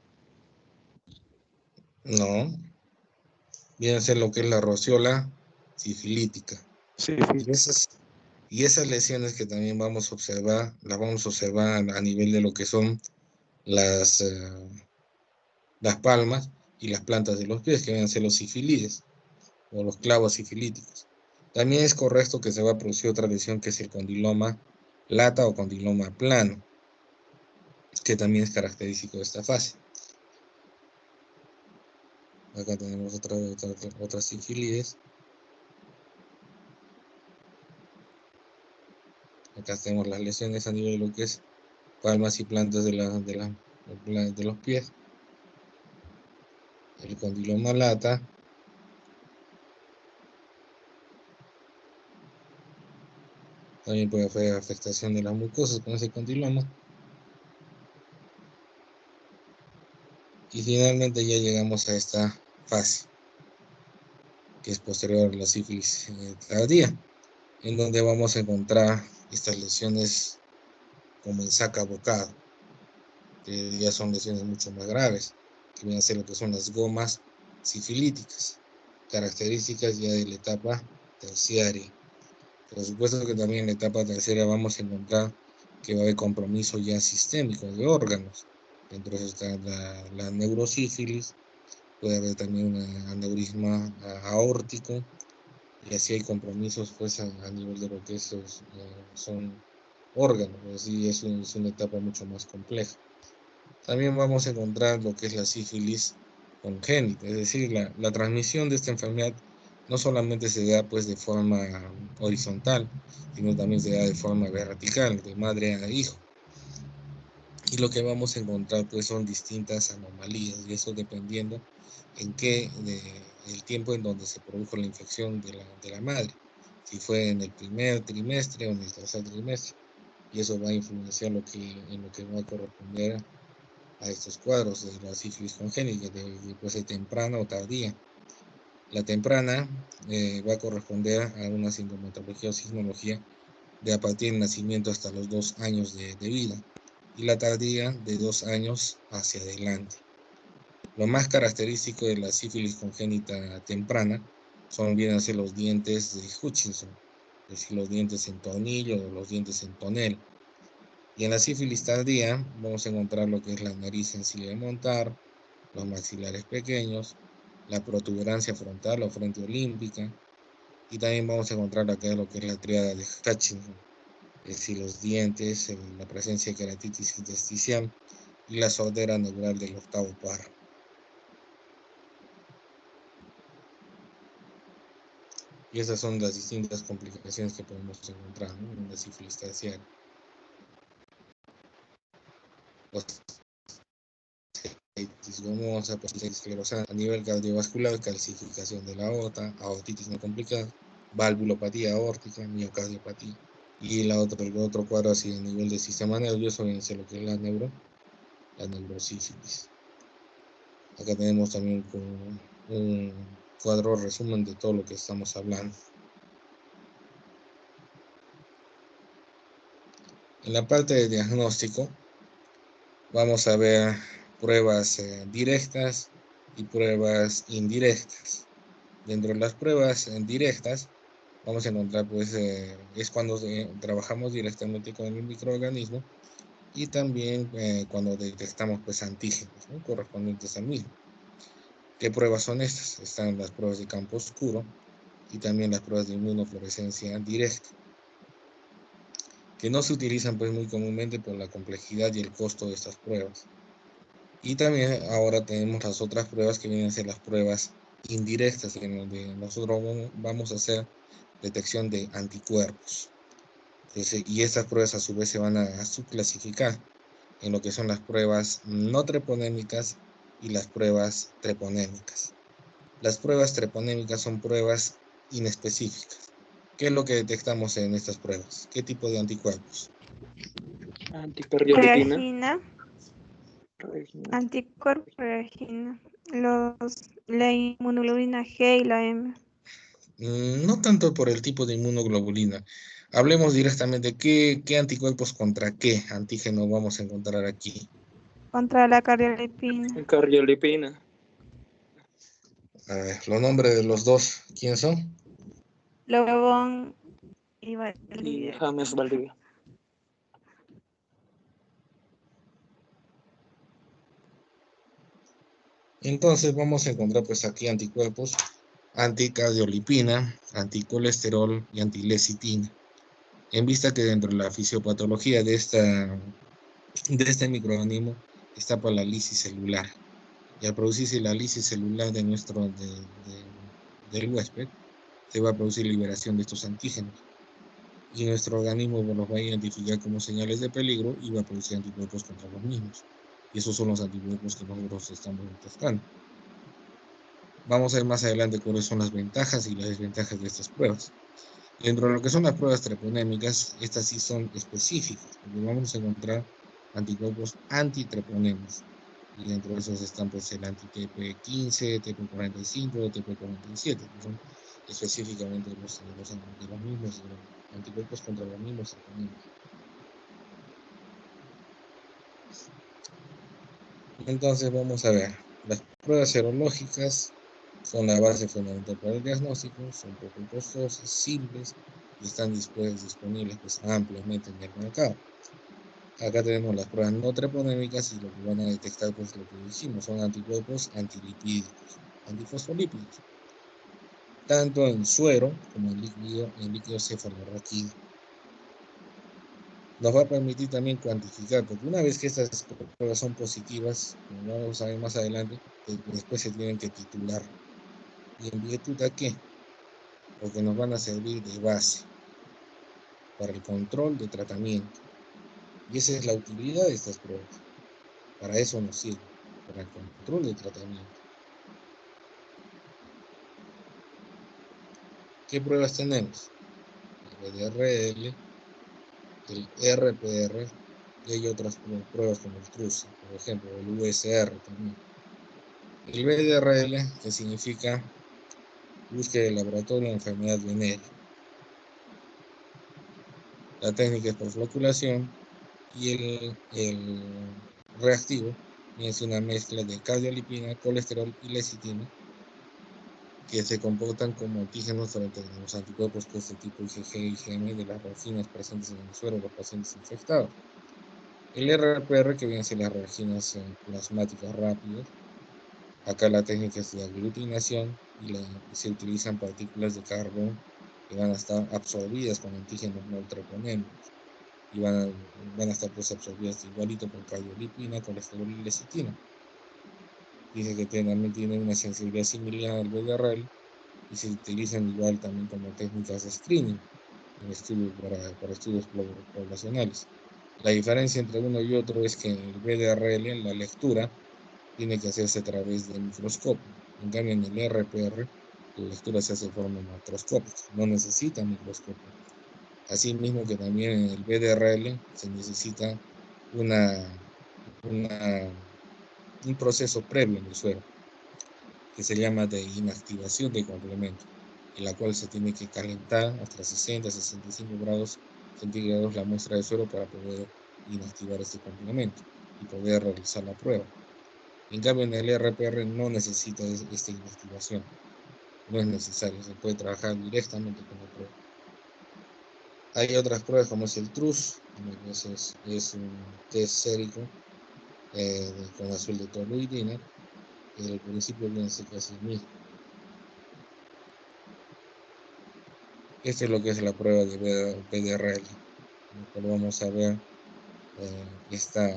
No. Viene a ser lo que es la rociola sifilítica. Sí. Y esas lesiones que también vamos a observar, las vamos a observar a nivel de lo que son las palmas y las plantas de los pies, que van a ser los sifilides o los clavos sifilíticos. También es correcto que se va a producir otra lesión que es el condiloma lata o condiloma plano, que también es característico de esta fase. Acá tenemos otras sifilides. Acá tenemos las lesiones a nivel de lo que es palmas y plantas de los pies. El condiloma lata. También puede haber afectación de las mucosas con ese condiloma. Y finalmente ya llegamos a esta fase, que es posterior a la sífilis tardía, en donde vamos a encontrar estas lesiones como en saca bocado, que ya son lesiones mucho más graves, que vienen a ser lo que son las gomas sifilíticas, características ya de la etapa terciaria. Por supuesto que también en la etapa terciaria vamos a encontrar que va a haber compromiso ya sistémico de órganos. Dentro de eso está la neurosífilis, puede haber también un aneurisma aórtico, y así hay compromisos pues a nivel de lo que esos son órganos, así es una etapa mucho más compleja. También vamos a encontrar lo que es la sífilis congénita, es decir, la transmisión de esta enfermedad no solamente se da pues de forma horizontal, sino también se da de forma vertical, de madre a hijo. Y lo que vamos a encontrar pues son distintas anomalías, y eso dependiendo el tiempo en donde se produjo la infección de la madre, si fue en el primer trimestre o en el tercer trimestre, y eso va a influenciar en lo que va a corresponder a estos cuadros de la sífilis congénita, puede ser temprana o tardía. La temprana va a corresponder a una sintomatología o signología de a partir del nacimiento hasta los 2 años de vida, y la tardía de 2 años hacia adelante. Lo más característico de la sífilis congénita temprana vienen a ser los dientes de Hutchinson, es decir, los dientes en tornillo o los dientes en tonel. Y en la sífilis tardía vamos a encontrar lo que es la nariz sencilla de montar, los maxilares pequeños, la protuberancia frontal o frente olímpica, y también vamos a encontrar acá lo que es la tríada de Hutchinson, es decir, los dientes, la presencia de queratitis intersticial y la sordera neural del octavo párrafo. Y esas son las distintas complicaciones que podemos encontrar, ¿no?, en la sífilis terciaria. Osteoartritis tenemos esclerosante a nivel cardiovascular, calcificación de la aorta, aortitis no complicada, valvulopatía aórtica, miocardiopatía. Y el otro cuadro así a nivel del sistema nervioso, viene lo que es la neurosífilis. Acá tenemos también un cuadro resumen de todo lo que estamos hablando. En la parte de diagnóstico vamos a ver pruebas directas y pruebas indirectas. Dentro de las pruebas directas vamos a encontrar, pues, es cuando trabajamos directamente con el microorganismo y también cuando detectamos, pues, antígenos, ¿no?, correspondientes al mismo. ¿Qué pruebas son estas? Están las pruebas de campo oscuro y también las pruebas de inmunofluorescencia directa, que no se utilizan, pues, muy comúnmente por la complejidad y el costo de estas pruebas. Y también ahora tenemos las otras pruebas que vienen a ser las pruebas indirectas, en donde nosotros vamos a hacer detección de anticuerpos. Entonces, y estas pruebas a su vez se van a subclasificar en lo que son las pruebas no treponémicas y las pruebas treponémicas. Las pruebas treponémicas son pruebas inespecíficas. ¿Qué es lo que detectamos en estas pruebas? ¿Qué tipo de anticuerpos? Reagina, anticuerpos reagina, la inmunoglobulina G y la M. No tanto por el tipo de inmunoglobulina. Hablemos directamente qué anticuerpos contra qué antígeno vamos a encontrar aquí. Contra la cardiolipina. A ver, los nombres de los dos, ¿quiénes son? Lobón y Valdivia. James Valdivia. Entonces vamos a encontrar, pues, aquí anticuerpos anticardiolipina, anticolesterol y antilecitina. En vista que dentro de la fisiopatología de este microorganismo está por la lisis celular. Y al producirse la lisis celular del huésped, se va a producir liberación de estos antígenos. Y nuestro organismo los va a identificar como señales de peligro y va a producir anticuerpos contra los mismos. Y esos son los anticuerpos que nosotros estamos detectando. Vamos a ver más adelante cuáles son las ventajas y las desventajas de estas pruebas. Dentro de lo que son las pruebas treponémicas, estas sí son específicas, porque vamos a encontrar anticuerpos antitreponémicos. Y dentro de esos están, pues, el anti-TP15, TP45, TP47, que son específicamente de los mismos anticuerpos contra los mismos treponémicos. Entonces vamos a ver, las pruebas serológicas son la base fundamental para el diagnóstico, son poco costosas, simples y están disponibles, pues, ampliamente en el mercado. Acá tenemos las pruebas no treponémicas y lo que van a detectar, pues, lo que dijimos, son anticuerpos antilipídicos, antifosfolípidos, tanto en suero como en líquido cefalorraquídeo. Nos va a permitir también cuantificar, porque una vez que estas pruebas son positivas, como vamos a ver más adelante, después se tienen que titular. ¿Y en virtud a qué? Porque nos van a servir de base para el control de tratamiento. Y esa es la utilidad de estas pruebas. Para eso nos sirve, para el control de tratamiento. ¿Qué pruebas tenemos? El VDRL, el RPR, y hay otras pruebas como el TRUSI, por ejemplo, el USR también. El VDRL, que significa búsqueda de laboratorio de enfermedad venérea. La técnica es por floculación y el reactivo es una mezcla de cardiolipina, colesterol y lecitina, que se comportan como antígenos frente a los anticuerpos de este tipo IgG y IgM de las reacciones presentes en el suero de los pacientes infectados. El RPR, que viene a ser las reacciones plasmáticas rápidas. Acá la técnica es de aglutinación y se utilizan partículas de carbón que van a estar absorbidas con antígenos no treponémicos y van a estar, pues, absorbidas igualito con cardiolipina, colesterol y lecitina. Dice que también tienen una sensibilidad similar al VDRL y se utilizan igual también como técnicas de screening para estudios poblacionales. La diferencia entre uno y otro es que en el VDRL, en la lectura, tiene que hacerse a través del microscopio. En cambio, en el RPR, la lectura se hace de forma macroscópica, no necesita microscopio. Asimismo que también en el BDRL se necesita un proceso previo en el suero, que se llama de inactivación de complemento, en la cual se tiene que calentar hasta 60-65 grados centígrados la muestra de suero para poder inactivar este complemento y poder realizar la prueba. En cambio, en el RPR no necesita esta inactivación, no es necesario, se puede trabajar directamente con la prueba. Hay otras pruebas como es el TRUS, es un test sérico con azul de toluidina, y al principio viene a ser casi el mismo. Esto es lo que es la prueba de BDRL, en la cual vamos a ver esta,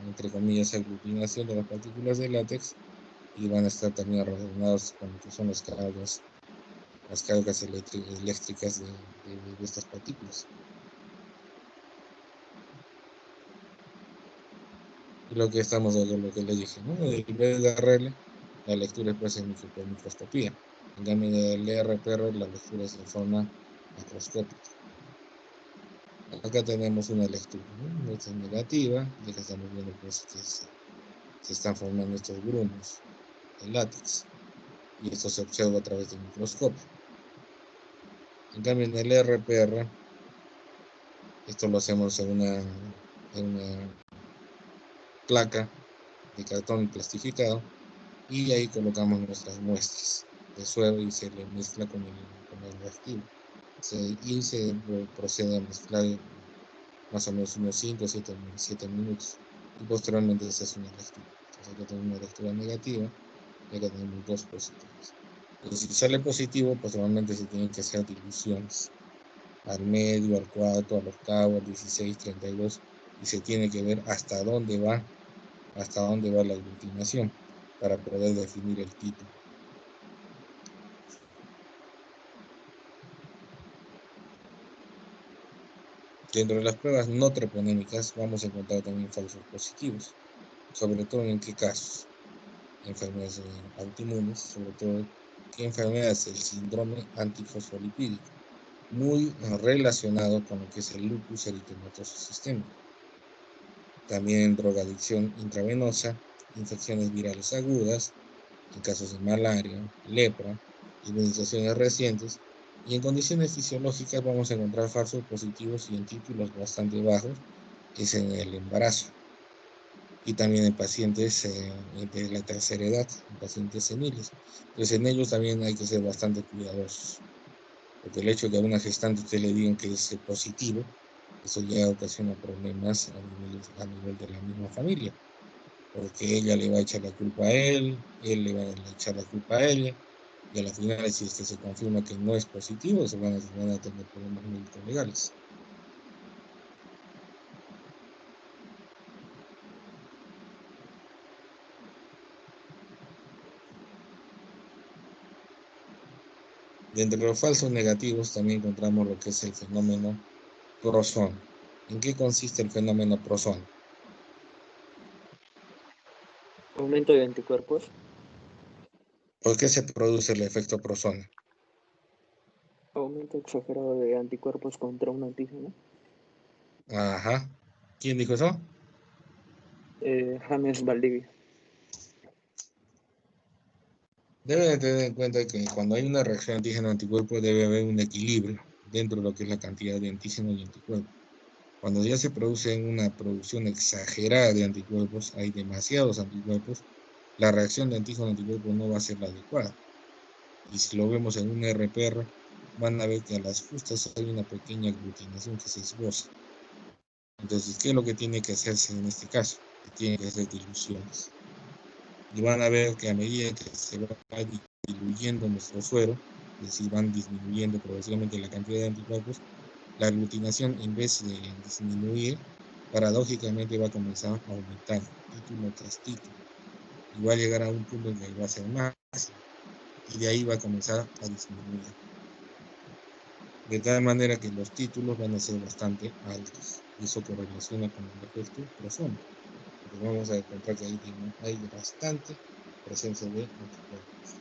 entre comillas, aglutinación de las partículas de látex, y van a estar también relacionados con lo que son las cargas eléctricas de estas partículas. Y lo que estamos viendo, lo que les dije, ¿no? El BDRL, la lectura es pues por microscopía. En cambio, el RPR, la lectura es de forma macroscópica. Acá tenemos una lectura, ¿no? Esta es negativa, y acá estamos viendo pues que se están formando estos grumos de látex, y esto se observa a través del microscopio. En cambio, en el RPR, esto lo hacemos en una placa de cartón plastificado, y ahí colocamos nuestras muestras de suero y se le mezcla con el reactivo. Y se procede a mezclar más o menos unos 5 o 7 minutos, y posteriormente se hace una lectura. Entonces acá tenemos una lectura negativa y acá tenemos dos positivos. Entonces, si sale positivo, posteriormente se tienen que hacer diluciones al medio, al cuarto, al octavo, al 16, 32, y se tiene que ver hasta dónde va la aglutinación para poder definir el título. Dentro de las pruebas no treponémicas vamos a encontrar también falsos positivos, sobre todo en qué casos: enfermedades autoinmunes, sobre todo qué enfermedades, el síndrome antifosfolipídico, muy relacionado con lo que es el lupus eritematoso sistémico. También drogadicción intravenosa, infecciones virales agudas, en casos de malaria, lepra, inmunizaciones recientes, y en condiciones fisiológicas vamos a encontrar falsos positivos y en títulos bastante bajos, es en el embarazo, y también en pacientes de la tercera edad, en pacientes seniles. Entonces en ellos también hay que ser bastante cuidadosos, porque el hecho de que a una gestante usted le digan que es positivo, eso ya ocasiona problemas a nivel de la misma familia, porque ella le va a echar la culpa a él le va a echar la culpa a ella, y a la final, si es que se confirma que no es positivo, se van a tener problemas médicos legales. Dentro de los falsos negativos también encontramos lo que es el fenómeno prozón. ¿En qué consiste el fenómeno prozón? Aumento de anticuerpos. ¿Por qué se produce el efecto prozón? Aumento exagerado de anticuerpos contra un antígeno. Ajá. ¿Quién dijo eso? James Valdivia. Deben tener en cuenta que cuando hay una reacción antígeno-anticuerpo debe haber un equilibrio dentro de lo que es la cantidad de antígeno y anticuerpo. Cuando ya se produce una producción exagerada de anticuerpos, hay demasiados anticuerpos, la reacción de antígeno-anticuerpo no va a ser la adecuada. Y si lo vemos en un RPR, van a ver que a las justas hay una pequeña aglutinación que se esboza. Entonces, ¿qué es lo que tiene que hacerse en este caso? Tiene que hacer diluciones. Y van a ver que a medida que se va diluyendo nuestro suero, es decir, van disminuyendo progresivamente la cantidad de anticuerpos, la aglutinación, en vez de disminuir, paradójicamente va a comenzar a aumentar título tras título, y va a llegar a un punto en que va a ser más, y de ahí va a comenzar a disminuir, de tal manera que los títulos van a ser bastante altos, y eso correlaciona con el efecto prozón. Porque vamos a encontrar que hay bastante presencia de anticuerpos.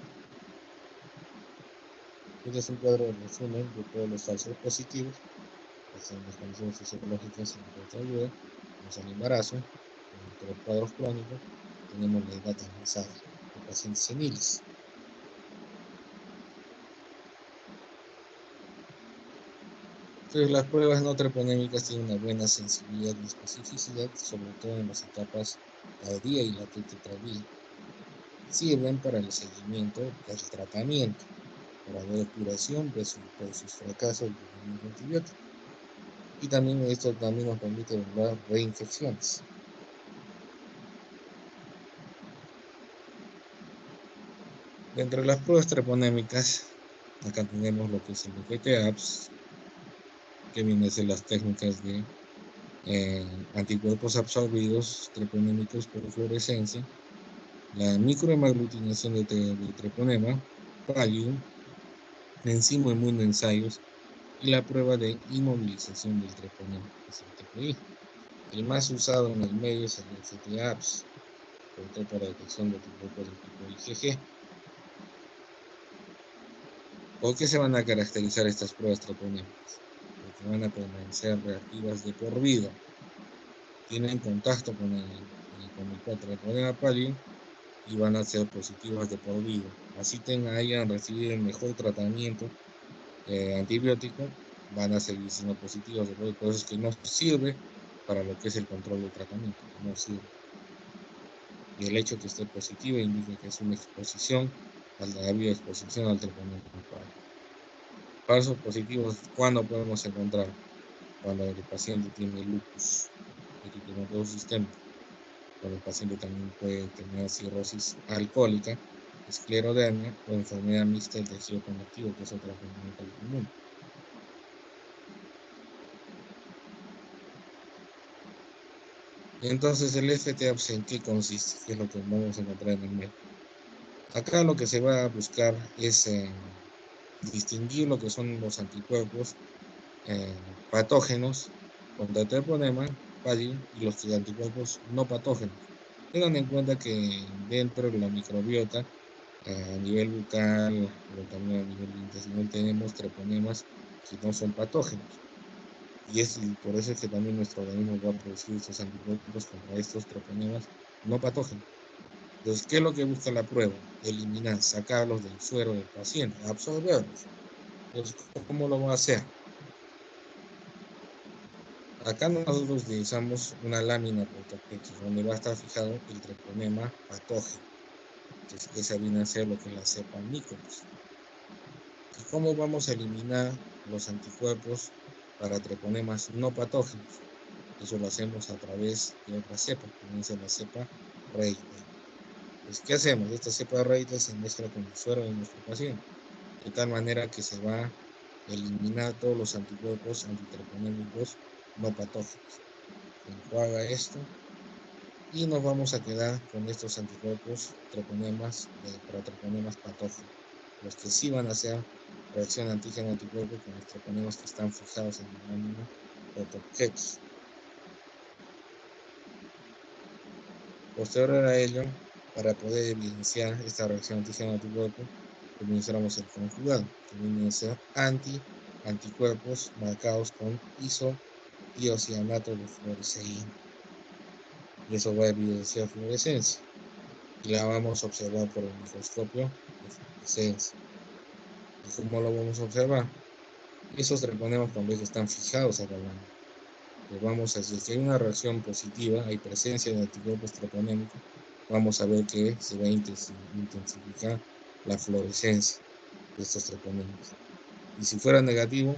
Este es un cuadro de resumen de todos los falsos positivos, en las condiciones fisiológicas en nuestra ayuda. Tenemos el embarazo, en los cuadros crónicos, tenemos la edad avanzada de pacientes seniles. Entonces, las pruebas no treponémicas tienen una buena sensibilidad y especificidad, sobre todo en las etapas tardía y latente tardía. Sirven para el seguimiento del tratamiento, para ver curación versus fracaso del tratamiento antibiótico. Y también esto también nos permite evaluar reinfecciones. Dentro de las pruebas treponémicas, acá tenemos lo que es el FT-APS, que viene a ser las técnicas de anticuerpos absorbidos treponémicos por fluorescencia, la microhemaglutinación de treponema, Pallidum, enzimo inmunoensayos y la prueba de inmovilización del treponema, que es el TPI. El más usado en el medio es el FT-APS, sobre todo para detección de anticuerpos del tipo IgG. ¿Por qué se van a caracterizar estas pruebas treponémicas? Porque van a permanecer reactivas de por vida. Tienen contacto con el treponema pallidum y van a ser positivas de por vida. Así hayan recibido el mejor tratamiento antibiótico, van a seguir siendo positivas de por vida. Por eso es que no sirve para lo que es el control del tratamiento. No sirve. Y el hecho que esté positiva indica que es una exposición, había exposición al treponema pallidum. Falsos positivos, ¿cuándo podemos encontrar? Cuando el paciente tiene lupus eritematoso sistémico, cuando el paciente también puede tener cirrosis alcohólica, esclerodermia o enfermedad mixta del tejido conectivo, que es otra enfermedad común. Entonces, el FT-APS, ¿en qué consiste? ¿Qué es lo que vamos a encontrar en el medio? Acá lo que se va a buscar es distinguir lo que son los anticuerpos patógenos contra el treponema pallidum y los anticuerpos no patógenos. Tengan en cuenta que dentro de la microbiota, a nivel bucal o también a nivel intestinal, tenemos treponemas que no son patógenos. Y por eso es que también nuestro organismo va a producir estos anticuerpos contra estos treponemas no patógenos. Entonces, ¿qué es lo que busca la prueba? Eliminar, sacarlos del suero del paciente, absorberlos. Entonces, ¿cómo lo va a hacer? Acá nosotros utilizamos una lámina portapecho donde va a estar fijado el treponema patógeno. Entonces, esa viene a ser lo que es la cepa Myconos. ¿Y cómo vamos a eliminar los anticuerpos para treponemas no patógenos? Eso lo hacemos a través de otra cepa, que viene a ser la cepa Reiter. Entonces, ¿qué hacemos? Esta cepa Reiter se mezcla con el suero de nuestro paciente, de tal manera que se va a eliminar todos los anticuerpos antitreponémicos no patógenos. Se enjuaga esto y nos vamos a quedar con estos anticuerpos para treponemas patógenos, los que sí van a hacer reacción antígeno-anticuerpo con los treponemas que están fijados en la lámina portaobjetos. Posterior a ello, para poder evidenciar esta reacción antígeno-anticuerpo, utilizamos el conjugado, que viene a ser anticuerpos marcados con isotiocianato de fluoresceína. Y eso va a evidenciar fluorescencia. Y la vamos a observar por el microscopio de fluorescencia. ¿Y cómo lo vamos a observar? Esos treponemas cuando están fijados a la lámina. Pues vamos a decir que hay una reacción positiva, hay presencia de anticuerpos treponémicos, vamos a ver que se va a intensificar la fluorescencia de estos treponemas. Y si fuera negativo,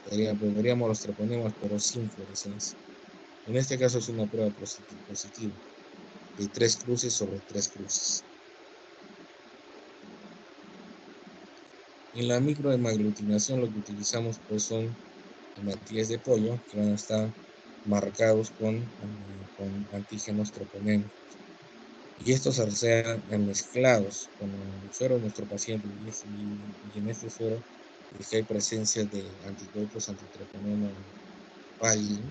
veríamos los treponemas pero sin fluorescencia. En este caso es una prueba positiva de 3 cruces sobre 3 cruces. En la microhemaglutinación lo que utilizamos pues son hematíes de pollo que van a estar marcados con antígenos treponémicos. Y estos al ser mezclados con el suero de nuestro paciente y en este suero es que hay presencia de anticuerpos antitreponema pallidum,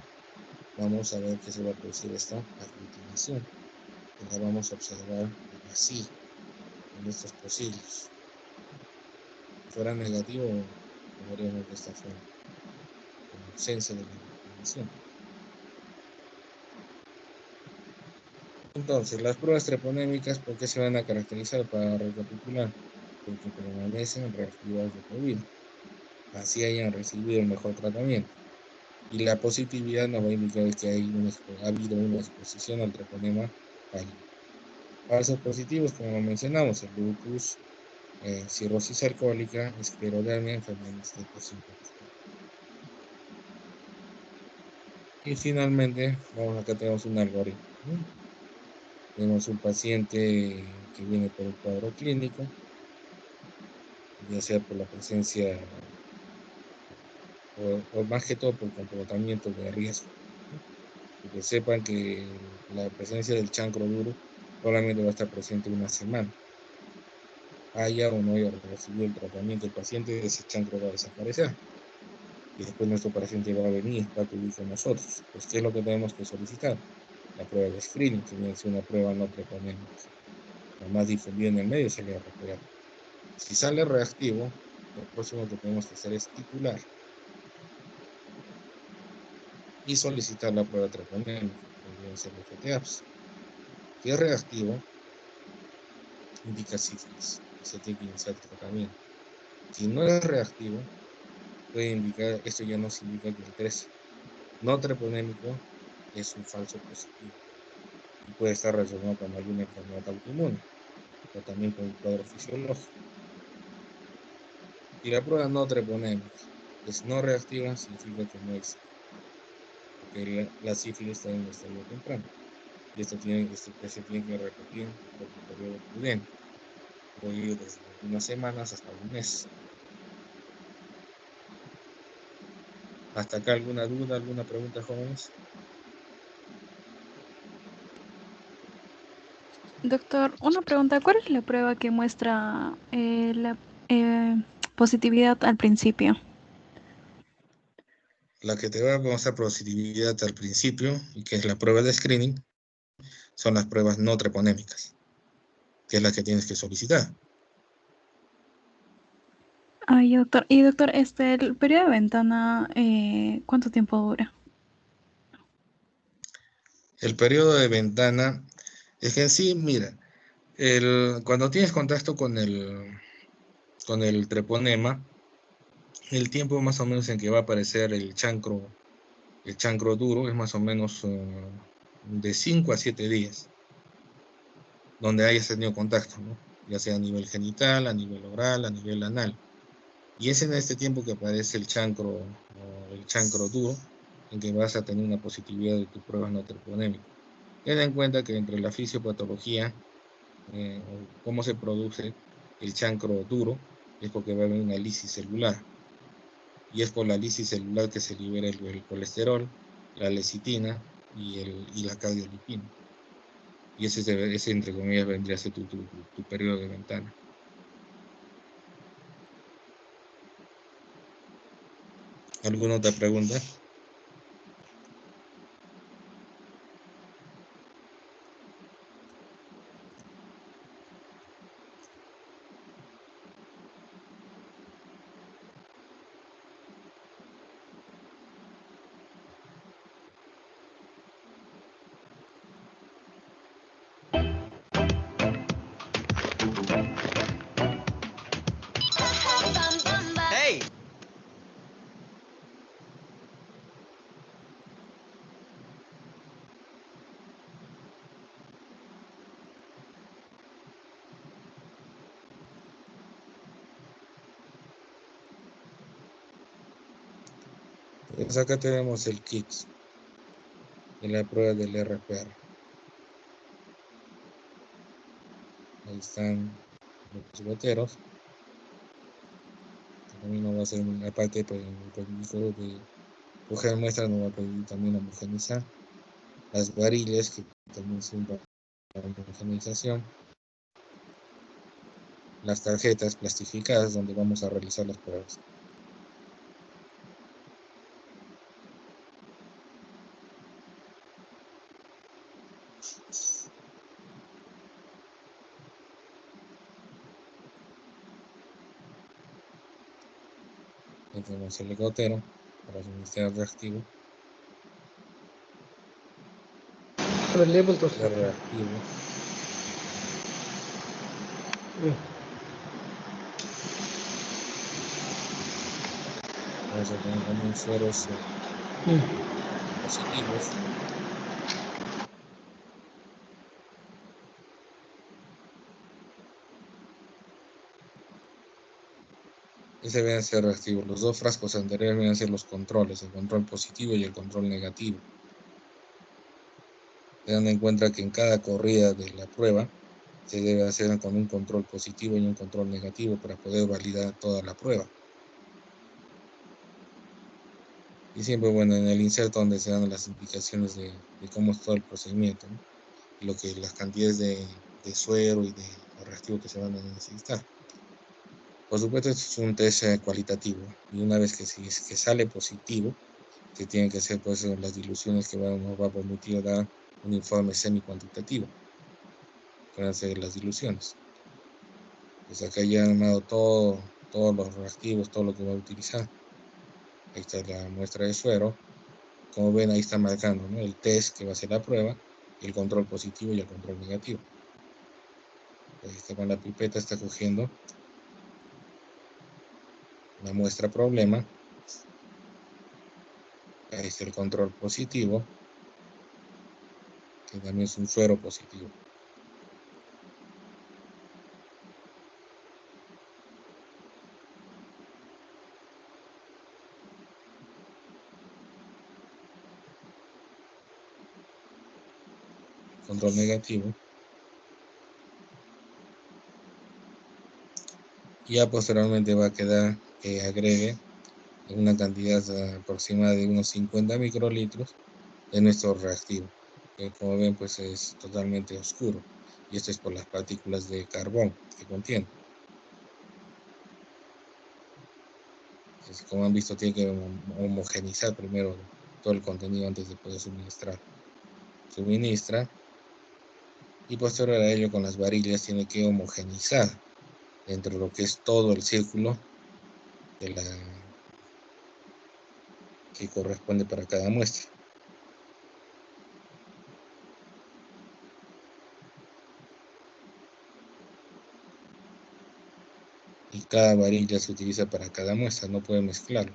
vamos a ver que se va a producir esta aglutinación. la vamos a observar así, en estos posibles. Si fuera negativo, lo veríamos de esta forma, con ausencia de la información. Entonces, las pruebas treponémicas, ¿por qué se van a caracterizar? Para recapitular, porque permanecen reactivas de por vida, así hayan recibido el mejor tratamiento. Y la positividad nos va a indicar que ha habido una exposición al treponema falso. Falsos positivos, como mencionamos, el lupus, cirrosis alcohólica, esclerodermia, enfermedad esteatocística. Y finalmente, acá tenemos un algoritmo. Tenemos un paciente que viene por el cuadro clínico, ya sea por la presencia, o más que todo por comportamiento de riesgo. Porque sepan que la presencia del chancro duro solamente va a estar presente una semana. Haya o no haya recibido el tratamiento el paciente, ese chancro va a desaparecer. Y después nuestro paciente va a venir, va a acudir con nosotros. Pues, ¿qué es lo que tenemos que solicitar? La prueba de screening, que viene a ser una prueba no treponémica. La más difundida en el medio es el RPR. Si sale reactivo, lo próximo que tenemos que hacer es titular y solicitar la prueba treponémica, que deben ser los FTAPs. Si es reactivo, indica sífilis y se tiene que iniciar el tratamiento. Si no es reactivo, puede indicar, esto ya nos indica que el 3 no treponémico es un falso positivo y puede estar relacionado con alguna enfermedad autoinmune o también con un cuadro fisiológico. Y la prueba no treponémica es no reactiva, significa que no existe, porque la sífilis está en un estadio temprano y esto se tiene que repetir por un periodo prudente, puede ir desde unas semanas hasta un mes. ¿Hasta acá alguna duda, alguna pregunta, jóvenes? Doctor, una pregunta. ¿Cuál es la prueba que muestra la positividad al principio? La que te va a mostrar positividad al principio, y que es la prueba de screening, son las pruebas no treponémicas, que es la que tienes que solicitar. Ay, doctor. Y doctor, el periodo de ventana, ¿cuánto tiempo dura? El periodo de ventana es que en sí, mira, cuando tienes contacto con el treponema, el tiempo más o menos en que va a aparecer el chancro duro es más o menos de 5 a 7 días, donde hayas tenido contacto, ¿no? Ya sea a nivel genital, a nivel oral, a nivel anal. Y es en este tiempo que aparece el chancro duro, en que vas a tener una positividad de tus pruebas no treponémicas. Ten en cuenta que entre la fisiopatología, cómo se produce el chancro duro, es porque va a haber una lisis celular. Y es por la lisis celular que se libera el colesterol, la lecitina y la cardiolipina. Y ese, entre comillas, vendría a ser tu periodo de ventana. ¿Alguna otra pregunta? ¡Hey! Pues acá tenemos el kit de la prueba del RPR. Ahí están los goteros. También nos va a hacer, aparte de coger muestras, nos va a pedir también homogeneizar. Las varillas, que también sirven para homogenización. Las tarjetas plastificadas, donde vamos a realizar las pruebas. Ahí tenemos el gotero para suministrar el reactivo. El reactivo. Vamos a tener también sueros positivos. Ese deben ser reactivos. Los dos frascos anteriores deben ser los controles, el control positivo y el control negativo. Tengan en cuenta que en cada corrida de la prueba se debe hacer con un control positivo y un control negativo para poder validar toda la prueba. Y siempre, bueno, en el inserto donde se dan las indicaciones de cómo es todo el procedimiento, ¿no? Y las cantidades de suero y de reactivo que se van a necesitar. Por supuesto, esto es un test cualitativo, y una vez que sale positivo, se tienen que hacer pues las diluciones que nos va a permitir dar un informe semi-cuantitativo. Van a ser las diluciones. Pues acá ya han armado todos los reactivos, todo lo que va a utilizar. Ahí está la muestra de suero. Como ven, ahí está marcando, ¿no?, el test que va a ser la prueba, el control positivo y el control negativo. Ahí está, con la pipeta está cogiendo la muestra problema. Ahí está el control positivo, que también es un suero positivo. Control negativo. Y ya posteriormente va a quedar que agregue una cantidad aproximada de unos 50 microlitros de nuestro reactivo, que como ven pues es totalmente oscuro, y esto es por las partículas de carbón que contiene. Entonces, como han visto, tiene que homogenizar primero todo el contenido antes de poder suministrar. Suministra, y posterior a ello con las varillas tiene que homogenizar dentro de lo que es todo el círculo que corresponde para cada muestra. Y cada varilla se utiliza para cada muestra, no puede mezclarlo.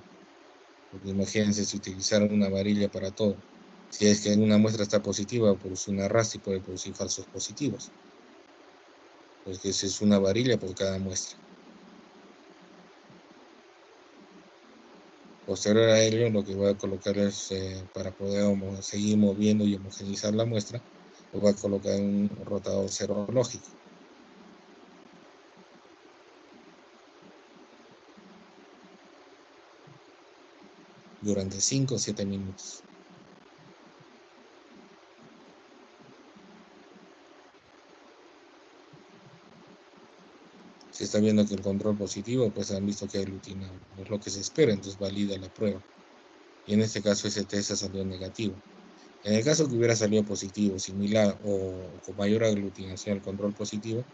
Porque imagínense si utilizaran una varilla para todo. Si es que en una muestra está positiva, produce un arrastre y puede producir falsos positivos. Porque esa es una varilla por cada muestra. Posterior a ello, lo que voy a colocar es, para poder seguir moviendo y homogeneizar la muestra, lo voy a colocar en un rotador serológico. Durante 5 o 7 minutos. Si está viendo que el control positivo, pues han visto que hay aglutinado. No es lo que se espera, entonces valida la prueba. Y en este caso ese test ha salido negativo. En el caso que hubiera salido positivo, similar o con mayor aglutinación al control positivo,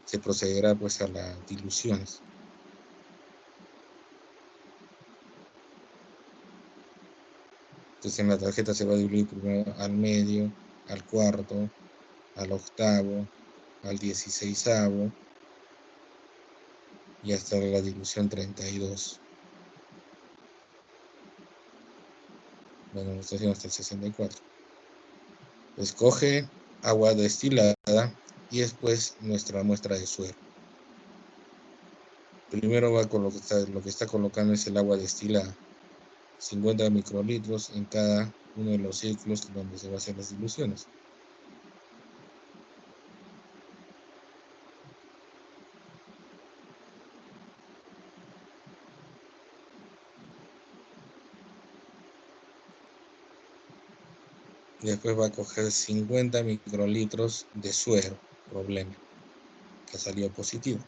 se procederá pues a las diluciones. Entonces en la tarjeta se va a diluir primero al medio, al cuarto, al octavo, al 16avo y hasta la dilución 32. Bueno, lo estoy haciendo hasta el 64. Escoge agua destilada y después nuestra muestra de suero. Primero va con lo que está colocando es el agua destilada. 50 microlitros en cada uno de los círculos donde se va a hacer las diluciones. Y después va a coger 50 microlitros de suero, problema, que salió positivo.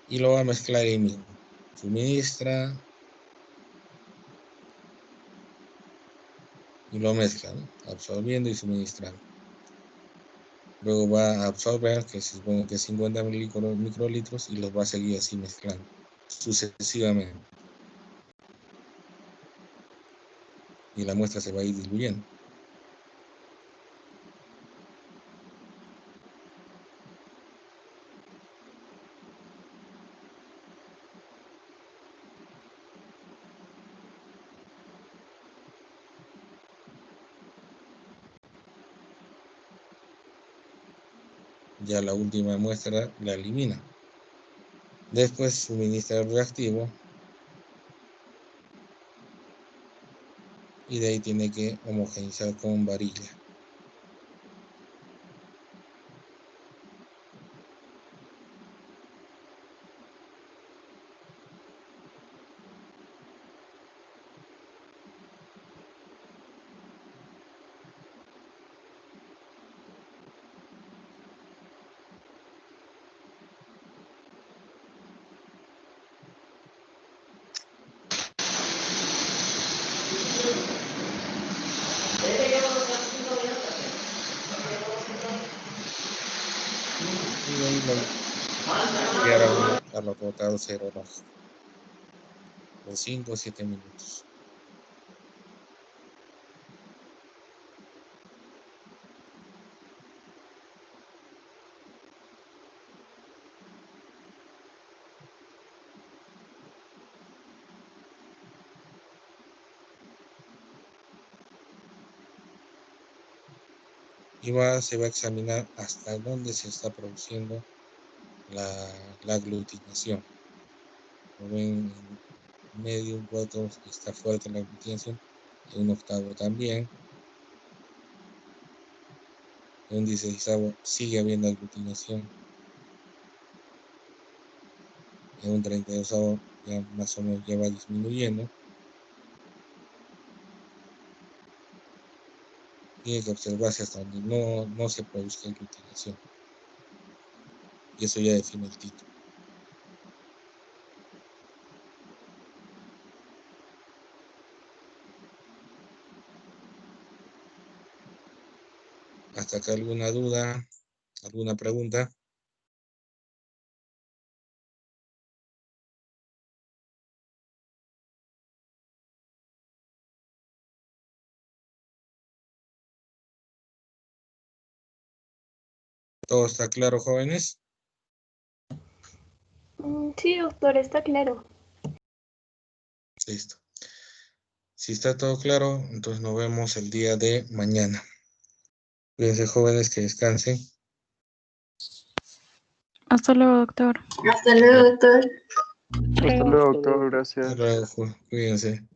Y lo va a mezclar ahí mismo. Suministra y lo mezcla, ¿no?, absorbiendo y suministrando. Luego va a absorber, que se supone que 50 microlitros, y los va a seguir así mezclando sucesivamente. y la muestra se va a ir diluyendo. Ya la última muestra la elimina. Después suministra el reactivo y de ahí tiene que homogeneizar con varilla. Y ahí lo enviaron a los rotados serológicos por 5 o 7 minutos. Y se va a examinar hasta dónde se está produciendo la aglutinación. Como ven, en medio, un cuarto está fuerte la aglutinación, en un octavo también, en un 16avo sigue habiendo aglutinación, en un 32avo ya más o menos ya va disminuyendo. Tiene que observarse hasta donde no se produzca aglutinación. Y eso ya define el título. ¿Hasta acá alguna duda? ¿Alguna pregunta? ¿Todo está claro, jóvenes? Sí, doctor, está claro. Listo. Si está todo claro, entonces nos vemos el día de mañana. Cuídense, jóvenes, que descansen. Hasta luego, doctor. Hasta luego, doctor. Hasta luego, doctor. Gracias. Hasta luego, cuídense.